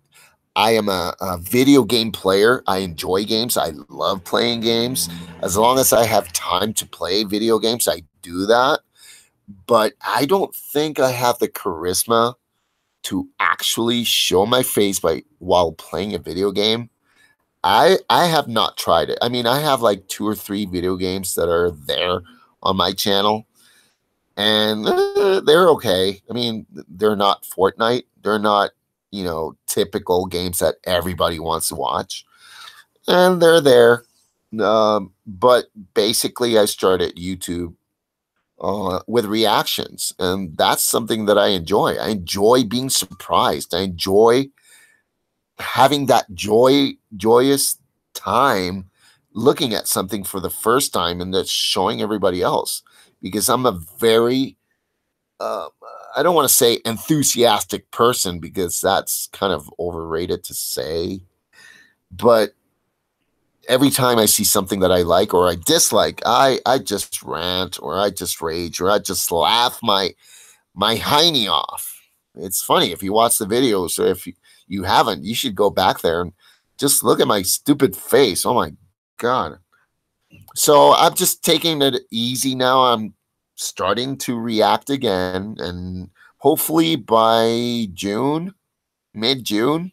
I am a video game player. I enjoy games. I love playing games. As long as I have time to play video games, I do that. But I don't think I have the charisma to actually show my face while playing a video game. I have not tried it. I mean, I have like 2 or 3 video games that are there on my channel, and they're okay. I mean, they're not Fortnite. They're not, typical games that everybody wants to watch, and they're there. But basically, I started YouTube with reactions, and that's something that I enjoy. I enjoy being surprised. I enjoy having that joyous time looking at something for the first time and that's showing everybody else, because I'm a very uh, I don't want to say enthusiastic person, because that's kind of overrated to say, but every time I see something that I like or I dislike, I just rant, or I just rage, or I just laugh my hiney off. It's funny if you watch the videos, or if you haven't, you should go back there and just look at my stupid face. Oh my God. So I'm just taking it easy now. I'm starting to react again, and hopefully by June, mid-June,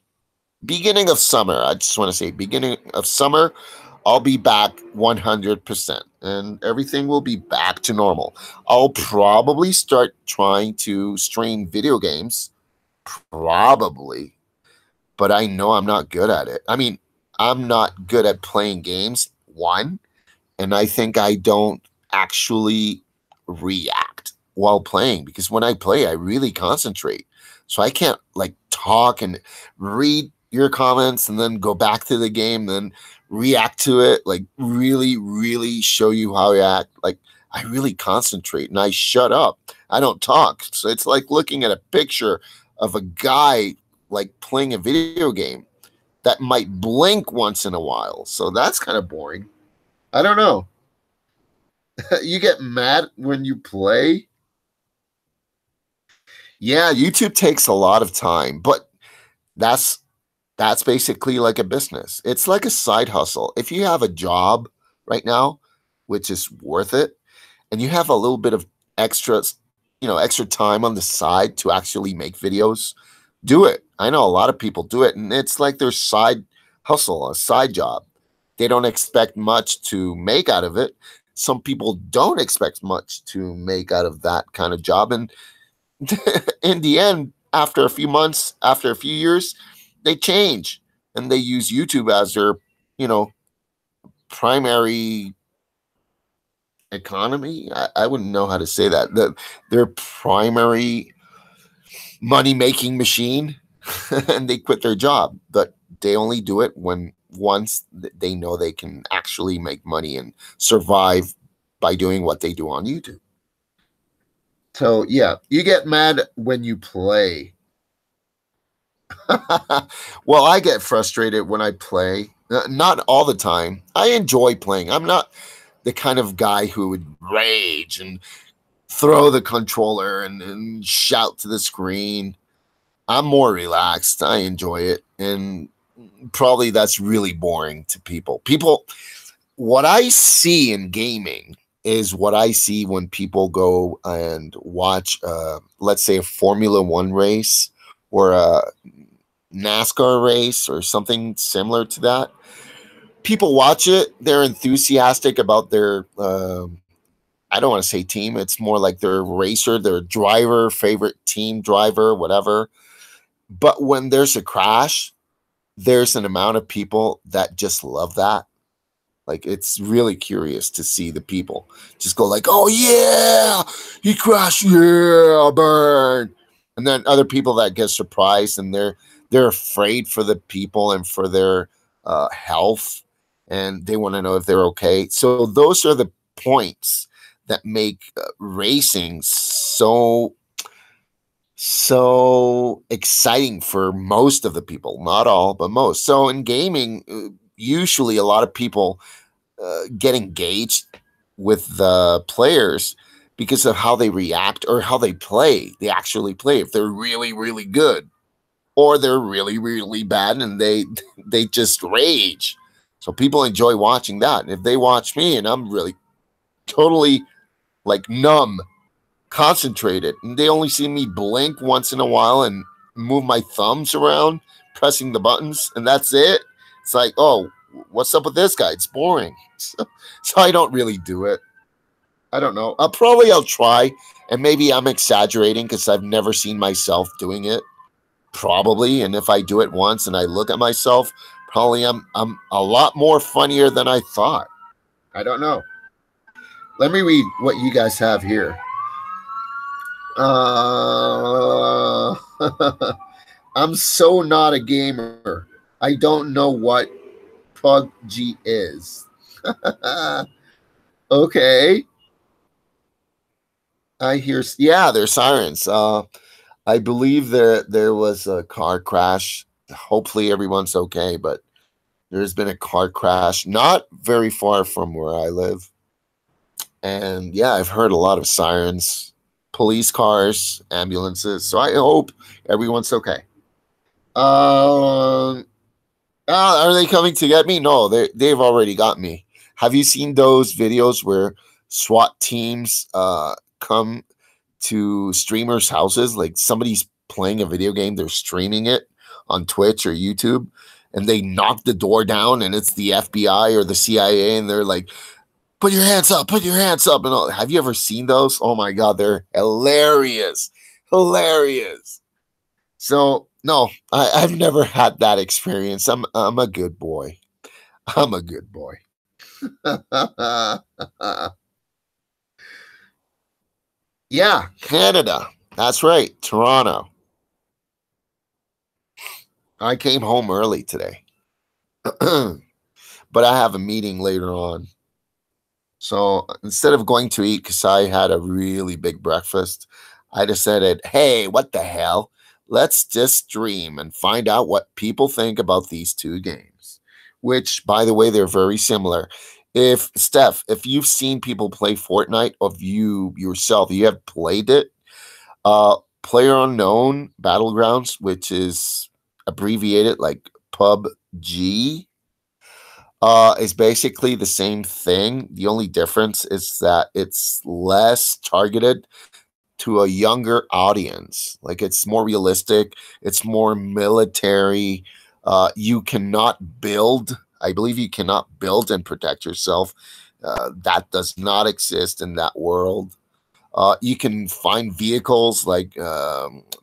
beginning of summer, I just want to say beginning of summer, I'll be back 100%, and everything will be back to normal. I'll probably start trying to stream video games, probably, but I know I'm not good at it. I mean, I'm not good at playing games, one, and I think I don't actually react while playing, because when I play, I really concentrate. So I can't like talk and read your comments and then go back to the game, then react to it, like really, really show you how I act. Like, I really concentrate and I shut up. I don't talk. So it's like looking at a picture of a guy like playing a video game that might blink once in a while. So that's kind of boring. I don't know. You get mad when you play? Yeah, YouTube takes a lot of time, but that's that's basically like a business. It's like a side hustle. If you have a job right now, which is worth it, and you have a little bit of extra, extra time on the side to actually make videos, do it. I know a lot of people do it, and it's like their side hustle, a side job. They don't expect much to make out of it. Some people don't expect much to make out of that kind of job. And in the end, after a few months, after a few years, they change and they use YouTube as their, you know, primary economy. I wouldn't know how to say that. Their primary money making machine, and they quit their job. But they only do it when once they know they can actually make money and survive by doing what they do on YouTube. So yeah, you get mad when you play. Well, I get frustrated when I play. Not all the time. I enjoy playing. I'm not the kind of guy who would rage and throw the controller and shout to the screen. I'm more relaxed. I enjoy it. And probably that's really boring to people. What I see in gaming is what I see when people go and watch, let's say, a Formula One race or a NASCAR race or something similar to that. People watch it, they're enthusiastic about their, I don't want to say team, it's more like their racer, their driver, favorite team driver, whatever. But when there's a crash, there's an amount of people that just love that. Like, it's really curious to see the people just go like, oh yeah, he crashed, yeah, burn. And then other people that get surprised and they're afraid for the people and for their health, and they want to know if they're okay. So those are the points that make racing so exciting for most of the people, not all, but most. So in gaming, usually a lot of people get engaged with the players because of how they react or how they play. They actually play. If they're really, really good, or they're really, really bad, and they just rage. So people enjoy watching that. And if they watch me and I'm really totally like numb, concentrated, and they only see me blink once in a while and move my thumbs around, pressing the buttons, and that's it. It's like, oh, what's up with this guy? It's boring. So I don't really do it. I don't know. I'll try, and maybe I'm exaggerating because I've never seen myself doing it. Probably, and if I do it once and I look at myself, probably I'm a lot more funnier than I thought. I don't know. Let me read what you guys have here. I'm so not a gamer. I don't know what PUBG is. Okay. I hear, yeah, there's sirens. I believe there was a car crash. Hopefully everyone's okay, but there's been a car crash not very far from where I live. And yeah, I've heard a lot of sirens, police cars, ambulances. So I hope everyone's okay. Are they coming to get me? No, they've already got me. Have you seen those videos where SWAT teams come to streamers' houses? Like somebody's playing a video game, they're streaming it on Twitch or YouTube, and they knock the door down, and it's the FBI or the CIA, and they're like, put your hands up, put your hands up. And all. Have you ever seen those? Oh my God, they're hilarious. Hilarious. So no, I've never had that experience. I'm a good boy. I'm a good boy. Yeah, Canada. That's right, Toronto. I came home early today, but I have a meeting later on. So instead of going to eat, because I had a really big breakfast, I decided, hey, what the hell? Let's just stream and find out what people think about these two games, which, by the way, they're very similar. If Steph, if you've seen people play Fortnite, or if you yourself you have played it, Player Unknown Battlegrounds, which is abbreviated like PUBG, is basically the same thing. The only difference is that it's less targeted to a younger audience. Like, it's more realistic, it's more military. You cannot build. I believe you cannot build and protect yourself. That does not exist in that world. You can find vehicles like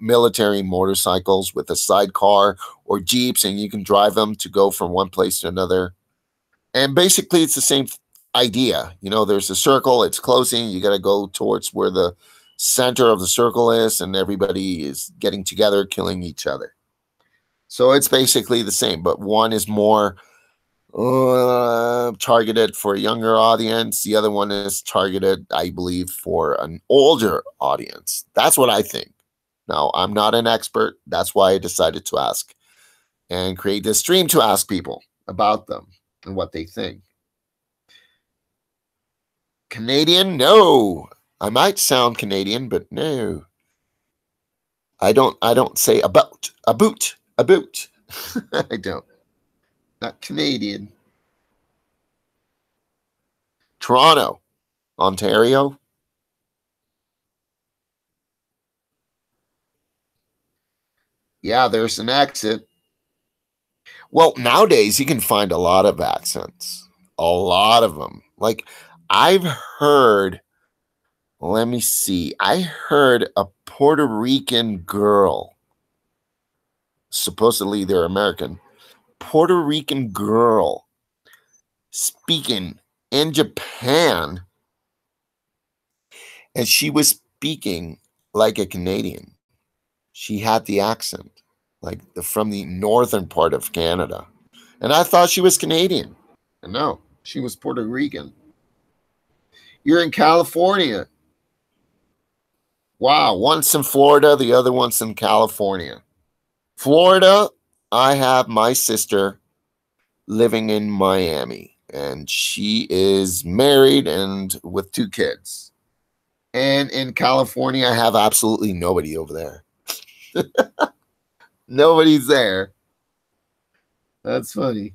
military motorcycles with a sidecar or jeeps, and you can drive them to go from one place to another. And basically, it's the same idea. There's a circle, it's closing. You got to go towards where the center of the circle is, and everybody is getting together, killing each other. So it's basically the same, but one is more targeted for a younger audience. The other one is targeted, I believe, for an older audience. That's what I think. Now, I'm not an expert. That's why I decided to ask and create this stream to ask people about them and what they think. Canadian? No. I might sound Canadian, but no. I don't say a boot. I don't. Not Canadian. Toronto, Ontario. Yeah, there's an accent. Well, nowadays you can find a lot of accents. A lot of them. Like, I've heard, let me see, I heard a Puerto Rican girl, supposedly they're American, Puerto Rican girl speaking in Japan, and she was speaking like a Canadian. She had the accent, like from the northern part of Canada. And I thought she was Canadian. And no, she was Puerto Rican. You're in California. Wow, one's in Florida, the other one's in California. Florida, I have my sister living in Miami, and she is married and with 2 kids. And in California, I have absolutely nobody over there. Nobody's there. That's funny.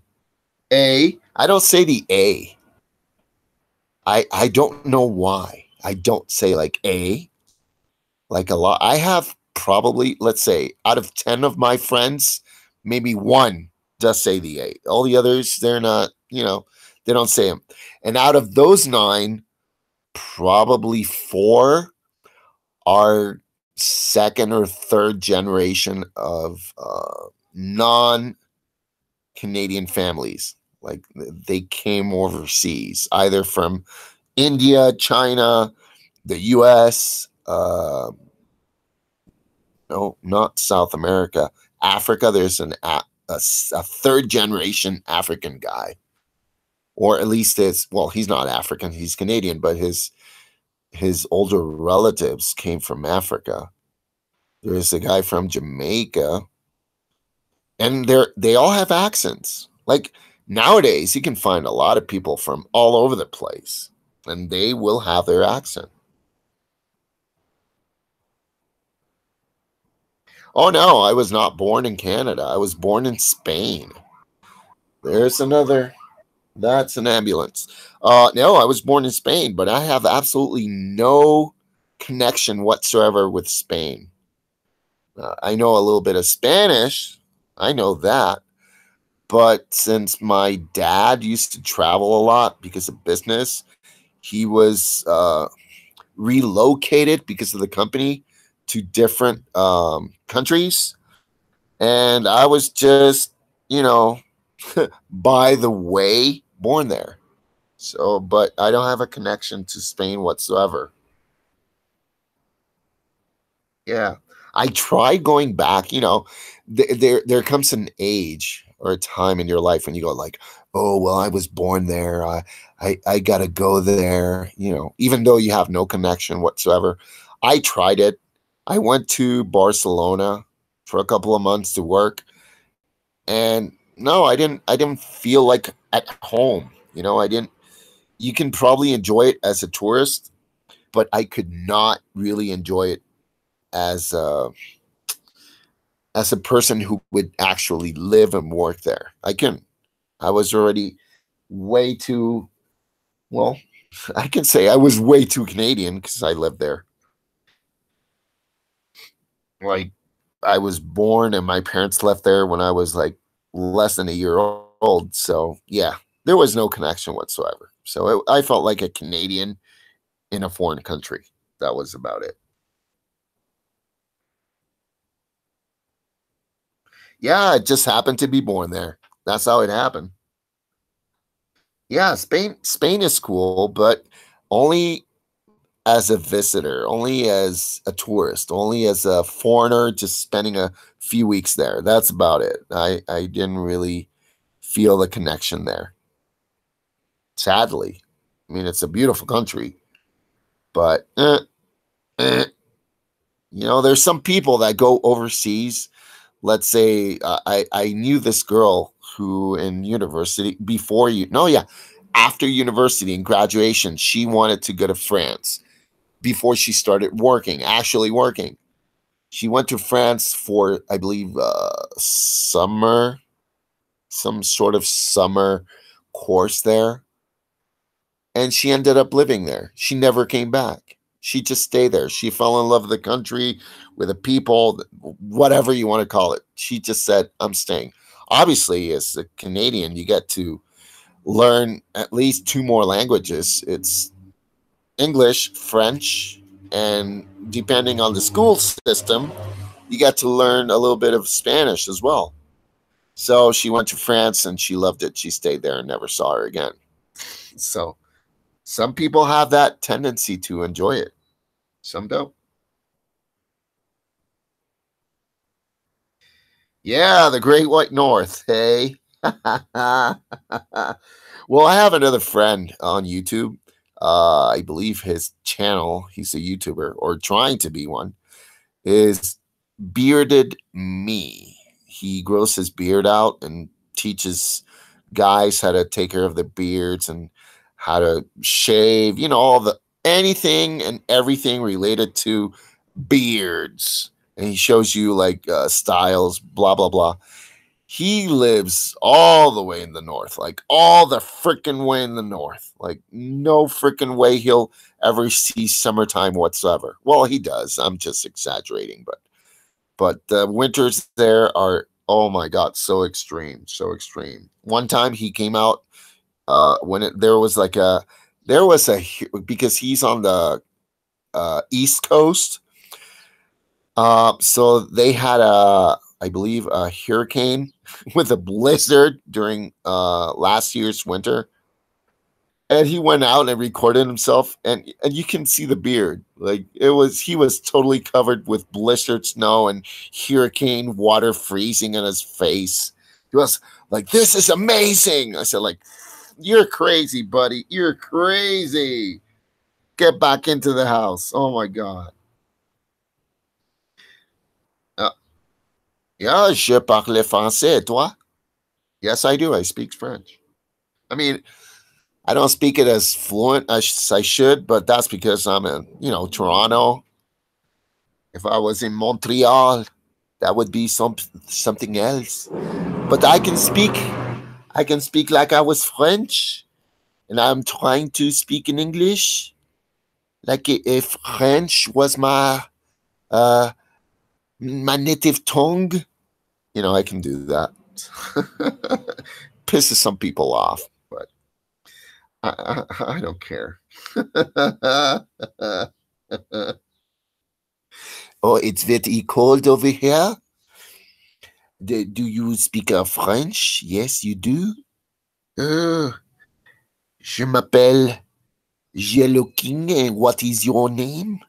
A. I don't say the A. I don't know why. I don't say like A. Like a lot. I have probably, let's say, out of 10 of my friends, maybe 1 does say the A. All the others, they're not, they don't say them. And out of those 9, probably 4 are second or third generation of non-Canadian families. Like, they came overseas, either from India, China, the U.S., no, not South America, Africa. There's a third generation African guy, or at least he's not African, he's Canadian, but his older relatives came from Africa. There's a guy from Jamaica, and they all have accents. Like, nowadays, you can find a lot of people from all over the place, and they will have their accent. Oh, no, I was not born in Canada. I was born in Spain. There's another. That's an ambulance. No, I was born in Spain, but I have absolutely no connection whatsoever with Spain. I know a little bit of Spanish. I know that. But since my dad used to travel a lot because of business, he was relocated because of the company to different countries. And I was just, by the way, born there. So, but I don't have a connection to Spain whatsoever. Yeah. I tried going back, there comes an age or a time in your life when you go like, oh, well, I was born there. I got to go there, even though you have no connection whatsoever. I tried it. I went to Barcelona for a couple of months to work, and no, I didn't feel like at home. I didn't. you can probably enjoy it as a tourist, but I could not really enjoy it as a person who would actually live and work there. I couldn't. I was already way too well. I can say I was way too Canadian because I lived there. Like I was born and my parents left there when I was like less than a year old. So yeah, there was no connection whatsoever. So I felt like a Canadian in a foreign country. That was about it. Yeah, I just happened to be born there. That's how it happened. Yeah, Spain is cool, but only as a visitor, only as a tourist, only as a foreigner just spending a few weeks there. That's about it. I didn't really feel the connection there. Sadly. I mean, it's a beautiful country, but eh. There's some people that go overseas. Let's say I knew this girl who in university before you no yeah after university and graduation she wanted to go to France before she started working, actually working. She went to France for, I believe, summer, some sort of summer course there. And she ended up living there. She never came back. She just stayed there. She fell in love with the country, with the people, whatever you want to call it. She just said, I'm staying. Obviously, as a Canadian, you get to learn at least two more languages. It's English, French, and depending on the school system, you got to learn a little bit of Spanish as well. So she went to France and she loved it. She stayed there and never saw her again. So some people have that tendency to enjoy it. Some don't. Yeah, the Great White North. Hey. Well, I have another friend on YouTube. I believe his channel, he's a YouTuber or trying to be one, is Bearded Me. He grows his beard out and teaches guys how to take care of their beards and how to shave, all the anything and everything related to beards. And he shows you like styles, blah, blah, blah. He lives all the way in the north, like all the freaking way in the north. Like no freaking way he'll ever see summertime whatsoever. Well, he does. I'm just exaggerating, but the winters there are, oh my god, so extreme, so extreme. One time he came out when there was like because he's on the east coast, so they had I believe a hurricane with a blizzard during last year's winter. And he went out and recorded himself, and you can see the beard. Like he was totally covered with blistered snow and hurricane water freezing in his face. He was like, "This is amazing." I said, "Like, you're crazy, buddy. You're crazy. Get back into the house." Oh my god. Uh, yeah, je parle français. Toi? Yes, I do. I speak French. I mean, I don't speak it as fluent as I should, but that's because I'm in, Toronto. If I was in Montreal, that would be something else. But I can speak like I was French, and I'm trying to speak in English, like if French was uh my native tongue. I can do that. Pisses some people off, but I don't care. Oh, it's very cold over here. Do you speak French? Yes, you do. Je m'appelle Yellow King, and what is your name?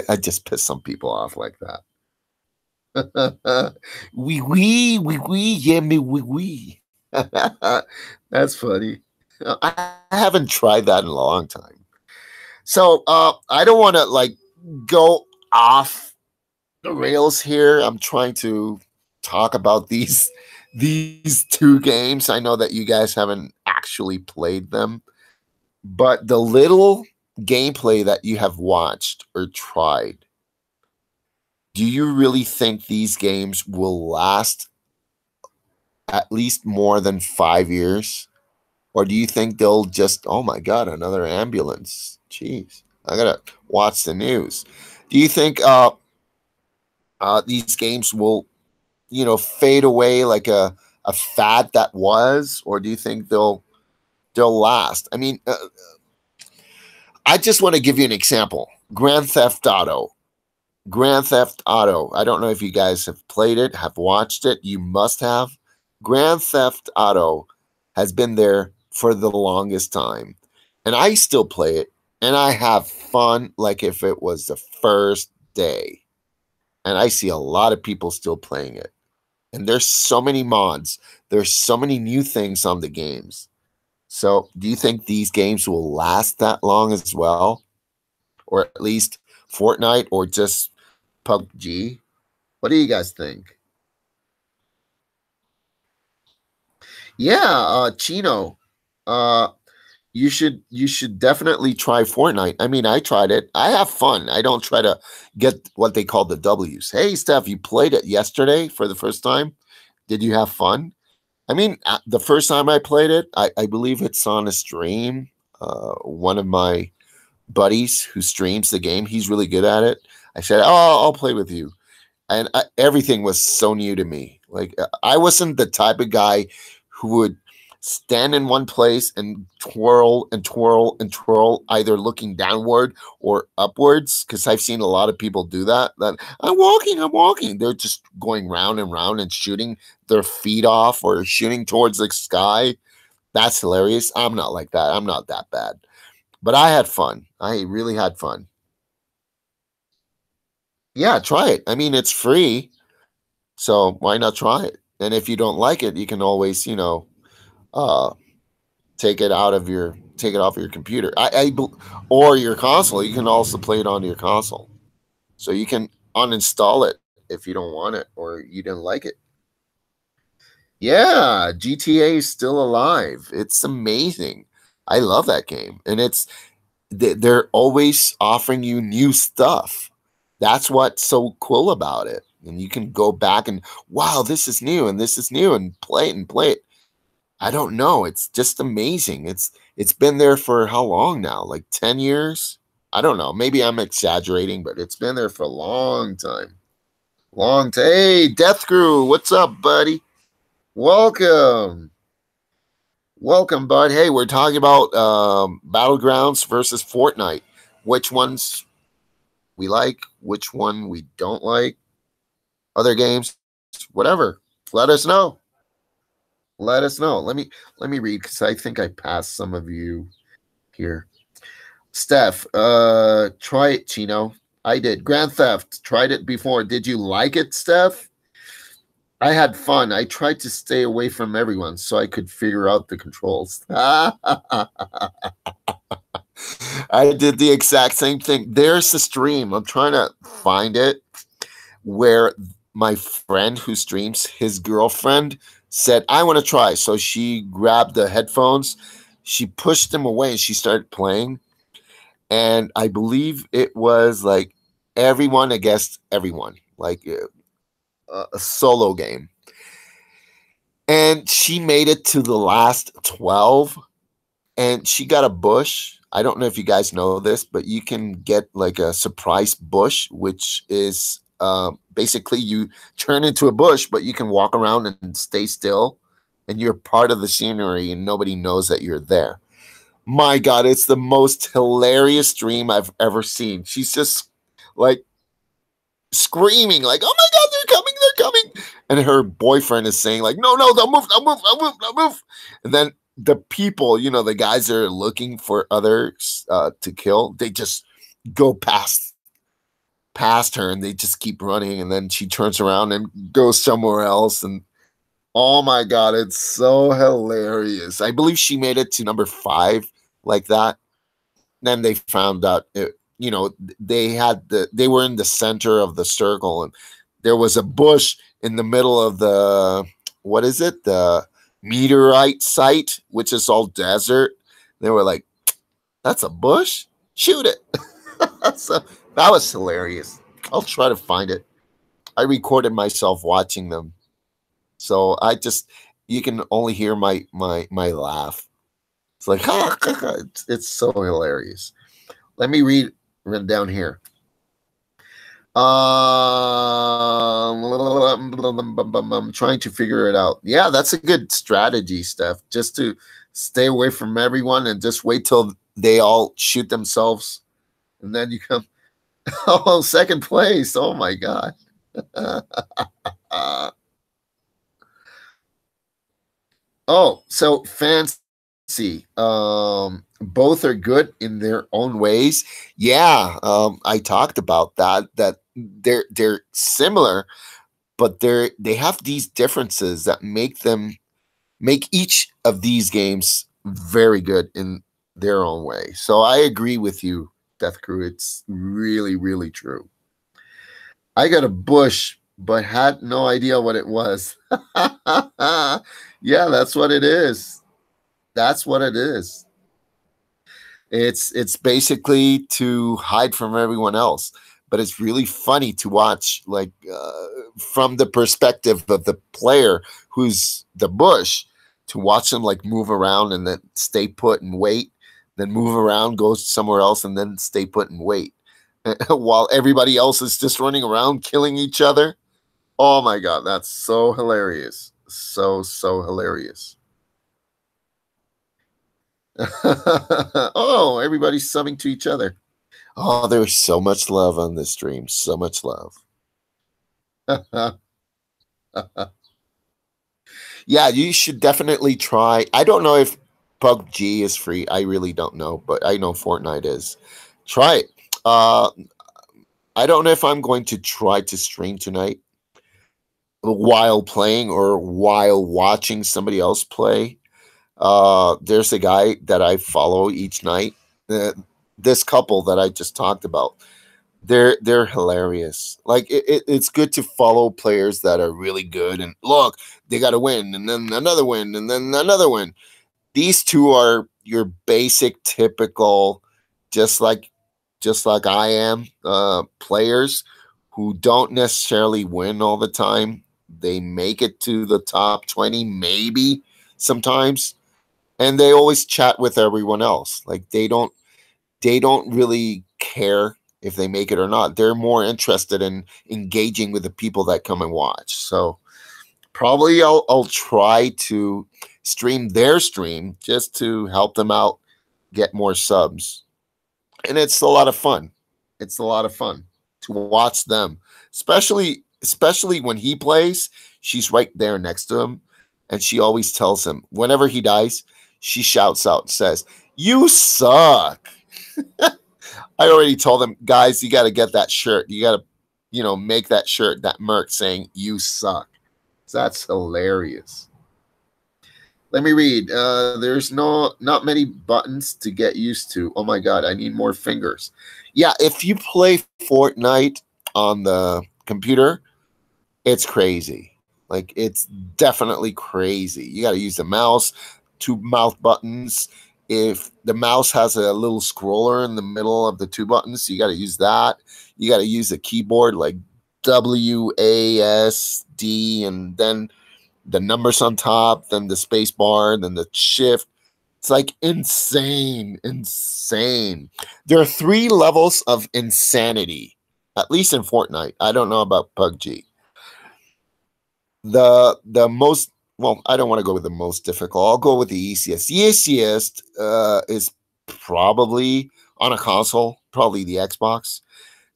I just piss some people off like that. Oui, oui, oui, oui, yeah, me, oui, oui. That's funny. I haven't tried that in a long time. So I don't want to like go off the rails here. I'm trying to talk about these two games. I know that you guys haven't actually played them, But the little gameplay that you have watched or tried, do you really think these games will last at least more than 5 years? Or do you think they'll just, oh my God, another ambulance? Jeez, I gotta watch the news. Do you think these games will, fade away like a fad that was, or do you think they'll last? I mean, I just want to give you an example. Grand Theft Auto. Grand Theft Auto. I don't know if you guys have played it, have watched it. You must have. Grand Theft Auto has been there for the longest time. And I still play it. And I have fun like if it was the first day. And I see a lot of people still playing it. And there's so many mods. There's so many new things on the games. So do you think these games will last that long as well? Or at least Fortnite or just PUBG? What do you guys think? Yeah, Chino. Uh you should definitely try Fortnite. I mean, I tried it. I have fun. I don't try to get what they call the W's. Hey, Steph, you played it yesterday for the first time. Did you have fun? I mean, the first time I played it, I believe it's on a stream. One of my buddies who streams the game, he's really good at it. I said, "Oh, I'll play with you." And everything was so new to me. Like I wasn't the type of guy who would stand in one place and twirl and twirl and twirl, either looking downward or upwards. Because I've seen a lot of people do that. That I'm walking, I'm walking. They're just going round and round and shooting their feet off or shooting towards the sky. That's hilarious. I'm not like that. I'm not that bad. But I had fun. I really had fun. Yeah, try it. I mean, it's free. So why not try it? And if you don't like it, you can always, uh, take it off your computer. Or your console. You can also play it on your console. So you can uninstall it if you don't want it or you didn't like it. Yeah, GTA is still alive. It's amazing. I love that game, and they're always offering you new stuff. That's what's so cool about it. And you can go back and wow, this is new and this is new and play it and play it. I don't know. It's just amazing. It's been there for how long now? Like 10 years? I don't know. Maybe I'm exaggerating, but it's been there for a long time. Long time. Hey, Death Crew, what's up, buddy? Welcome. Welcome, bud. Hey, we're talking about Battlegrounds versus Fortnite. Which ones we like, which one we don't like, other games, whatever. Let us know. Let us know. Let me read because I think I passed some of you here. Steph, try it, Chino. I did. Grand Theft, tried it before. Did you like it, Steph? I had fun. I tried to stay away from everyone so I could figure out the controls. I did the exact same thing. There's the stream. I'm trying to find it where my friend who streams, his girlfriend said, I want to try. So she grabbed the headphones, she pushed them away, and she started playing. And I believe it was like everyone against everyone, like a solo game. And she made it to the last 12 and she got a bush. I don't know if you guys know this, but you can get like a surprise bush, which is basically you turn into a bush, but you can walk around and stay still and you're part of the scenery and nobody knows that you're there. My God, it's the most hilarious stream I've ever seen. She's just like screaming, like, "Oh my God, they're coming, they're coming!" And her boyfriend is saying, like, "No, no, they'll move, they'll move, they'll move, they'll move." And then the people, the guys that are looking for others to kill, they just go past her, and they just keep running. And then she turns around and goes somewhere else. And oh my God, it's so hilarious. I believe she made it to number 5 like that. Then they found out they were in the center of the circle and there was a bush in the middle of the, what is it? The meteorite site, which is all desert. They were like, That's a bush. Shoot it. That was hilarious. I'll try to find it. I recorded myself watching them, so I just you can only hear my laugh. It's like it's so hilarious. Let me read down here. I'm trying to figure it out. Yeah, that's a good strategy, Steph. Just to stay away from everyone and just wait till they all shoot themselves, and then you come. Oh, second place! Oh my god. Oh, so fancy. Both are good in their own ways. Yeah, I talked about that. That they're similar, but they have these differences that make each of these games very good in their own way. So I agree with you, Death Crew. It's really, really true. I got a bush, but had no idea what it was. Yeah, that's what it is. That's what it is. It's basically to hide from everyone else, but it's really funny to watch, like from the perspective of the player who's the bush, to watch them like move around and then stay put and wait, then move around, go somewhere else, and then stay put and wait, while everybody else is just running around killing each other. Oh my god, that's so hilarious, so hilarious. Oh, everybody's subbing to each other. Oh, there's so much love on this stream. So much love. Yeah, you should definitely try. I don't know if PUBG is free. I really don't know, but I know Fortnite is. Try it. I don't know if I'm going to try to stream tonight while playing or while watching somebody else play. There's a guy that I follow each night. This couple that I just talked about, they're hilarious. Like it's good to follow players that are really good. And look, they got to win, and then another win, and then another win. These two are your basic, typical, just like just like I am, players who don't necessarily win all the time. They make it to the top 20, maybe sometimes, and they always chat with everyone else. Like they don't really care if they make it or not. They're more interested in engaging with the people that come and watch. So probably I'll try to stream their stream just to help them out get more subs. And it's a lot of fun. It's a lot of fun to watch them, especially when he plays. She's right there next to him, and she always tells him whenever he dies, she shouts out and says, "You suck." I already told them, guys, you got to get that shirt. You got to, make that shirt, that merch saying "You suck." That's hilarious. Let me read. There's not many buttons to get used to. Oh my god, I need more fingers. Yeah, if you play Fortnite on the computer, it's crazy. Like it's definitely crazy. You got to use the mouse, two mouth buttons. If the mouse has a little scroller in the middle of the two buttons, you got to use that. You got to use a keyboard like WASD, and then the numbers on top, then the space bar, then the shift. It's like insane, insane. There are three levels of insanity, at least in Fortnite. I don't know about PUBG. The most, well, I don't want to go with the most difficult. I'll go with the easiest. The easiest is probably on a console, probably the Xbox.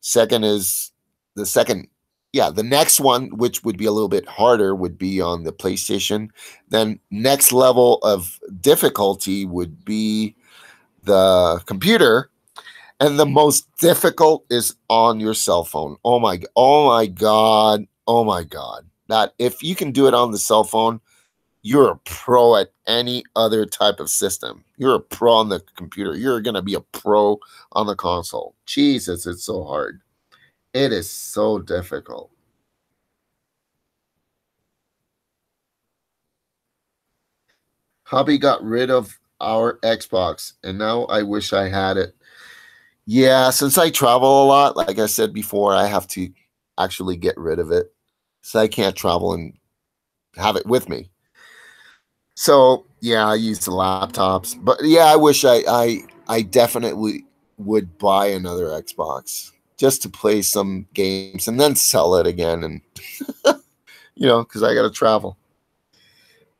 Second is the second, yeah, the next one, which would be a little bit harder, would be on the PlayStation. Then next level of difficulty would be the computer, and the most difficult is on your cell phone. Oh my god, oh my god. That if you can do it on the cell phone, you're a pro at any other type of system. You're a pro on the computer. You're gonna be a pro on the console. Jesus, it's so hard. It is so difficult. Hobby got rid of our Xbox, and now I wish I had it. Yeah, since I travel a lot, like I said before, I have to actually get rid of it. So I can't travel and have it with me. So yeah, I use the laptops. But yeah, I wish I definitely would buy another Xbox just to play some games and then sell it again, and because I gotta travel.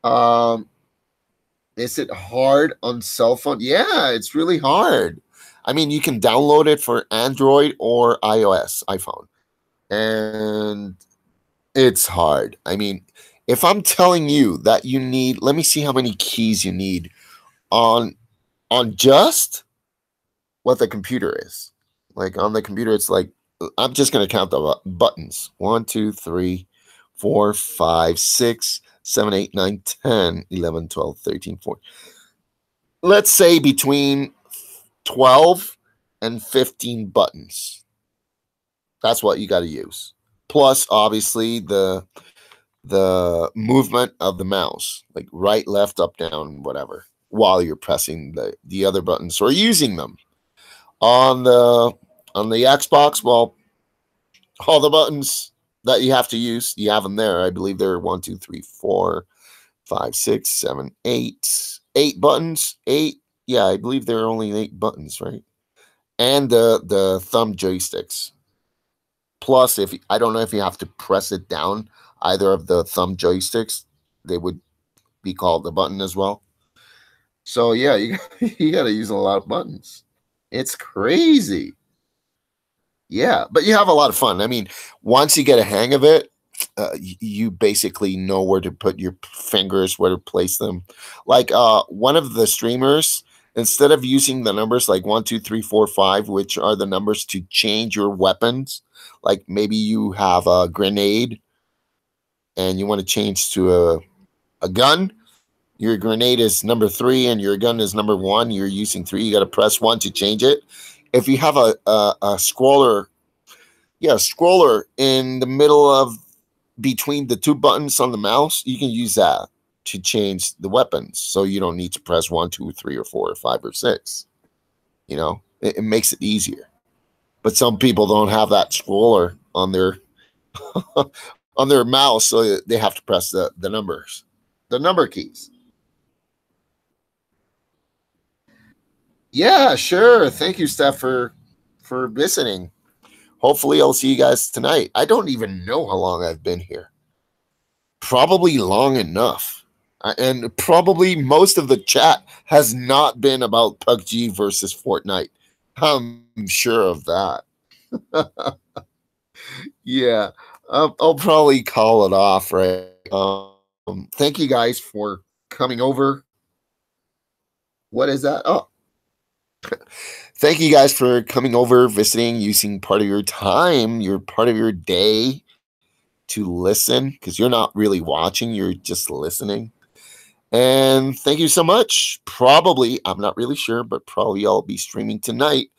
Um is it hard on cell phone? Yeah, it's really hard. I mean, you can download it for Android or iOS, iPhone. And it's hard. I mean, if I'm telling you that you need, let me see how many keys you need on just what the computer is. Like on the computer, it's like I'm just gonna count the buttons. 1, 2, 3, 4, 5, 6, 7, 8, 9, 10, 11, 12, 13, 14. Let's say between 12 and 15 buttons. That's what you got to use. Plus, obviously, the movement of the mouse, like right, left, up, down, whatever, while you're pressing the other buttons or using them. On the Xbox, well, all the buttons that you have to use, you have them there. I believe there are 1, 2, 3, 4, 5, 6, 7, 8. 8 buttons. 8. Yeah, I believe there are only 8 buttons, right? And the thumb joysticks. Plus, if I don't know if you have to press it down, either of the thumb joysticks, they would be called the button as well. So yeah, you got to use a lot of buttons. It's crazy. Yeah, but you have a lot of fun. I mean, once you get a hang of it, you basically know where to put your fingers, where to place them. Like one of the streamers, instead of using the numbers like 1, 2, 3, 4, 5, which are the numbers to change your weapons, like maybe you have a grenade and you want to change to a gun. Your grenade is number 3 and your gun is number 1. You're using 3. You got to press 1 to change it. If you have a scroller, scroller in the middle of between the 2 buttons on the mouse, you can use that to change the weapons. So you don't need to press 1, 2, 3, or 4, or 5, or 6. It makes it easier. But some people don't have that scroller on their on their mouse, so they have to press the numbers, the number keys. Yeah, sure. Thank you, Steph, for visiting. Hopefully, I'll see you guys tonight. I don't even know how long I've been here. Probably long enough. And probably most of the chat has not been about PUBG versus Fortnite. I'm sure of that. Yeah, I'll probably call it off, right? Thank you guys for coming over. What is that? Oh, thank you guys for coming over, visiting, using part of your time, your part of your day to listen, because you're not really watching, you're just listening. And thank you so much. Probably, I'm not really sure, but probably I'll be streaming tonight.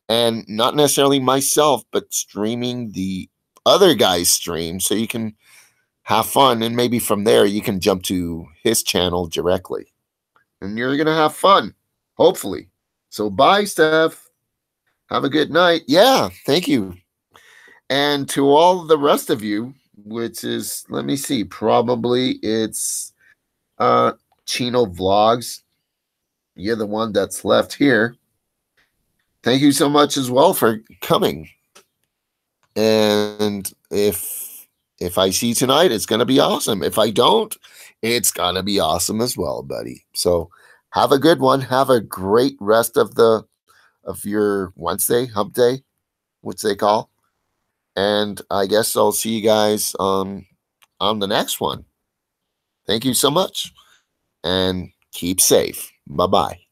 And not necessarily myself, but streaming the other guy's stream so you can have fun. And maybe from there, you can jump to his channel directly. And you're going to have fun, hopefully. So bye, Steph. Have a good night. Yeah, thank you. And to all the rest of you, which is, let me see, probably it's Chino Vlogs. You're the one that's left here. Thank you so much as well for coming. And if I see you tonight, it's going to be awesome. If I don't, it's going to be awesome as well, buddy. So have a good one. Have a great rest of your Wednesday, hump day, which they call. And I guess I'll see you guys on the next one. Thank you so much. And keep safe. Bye-bye.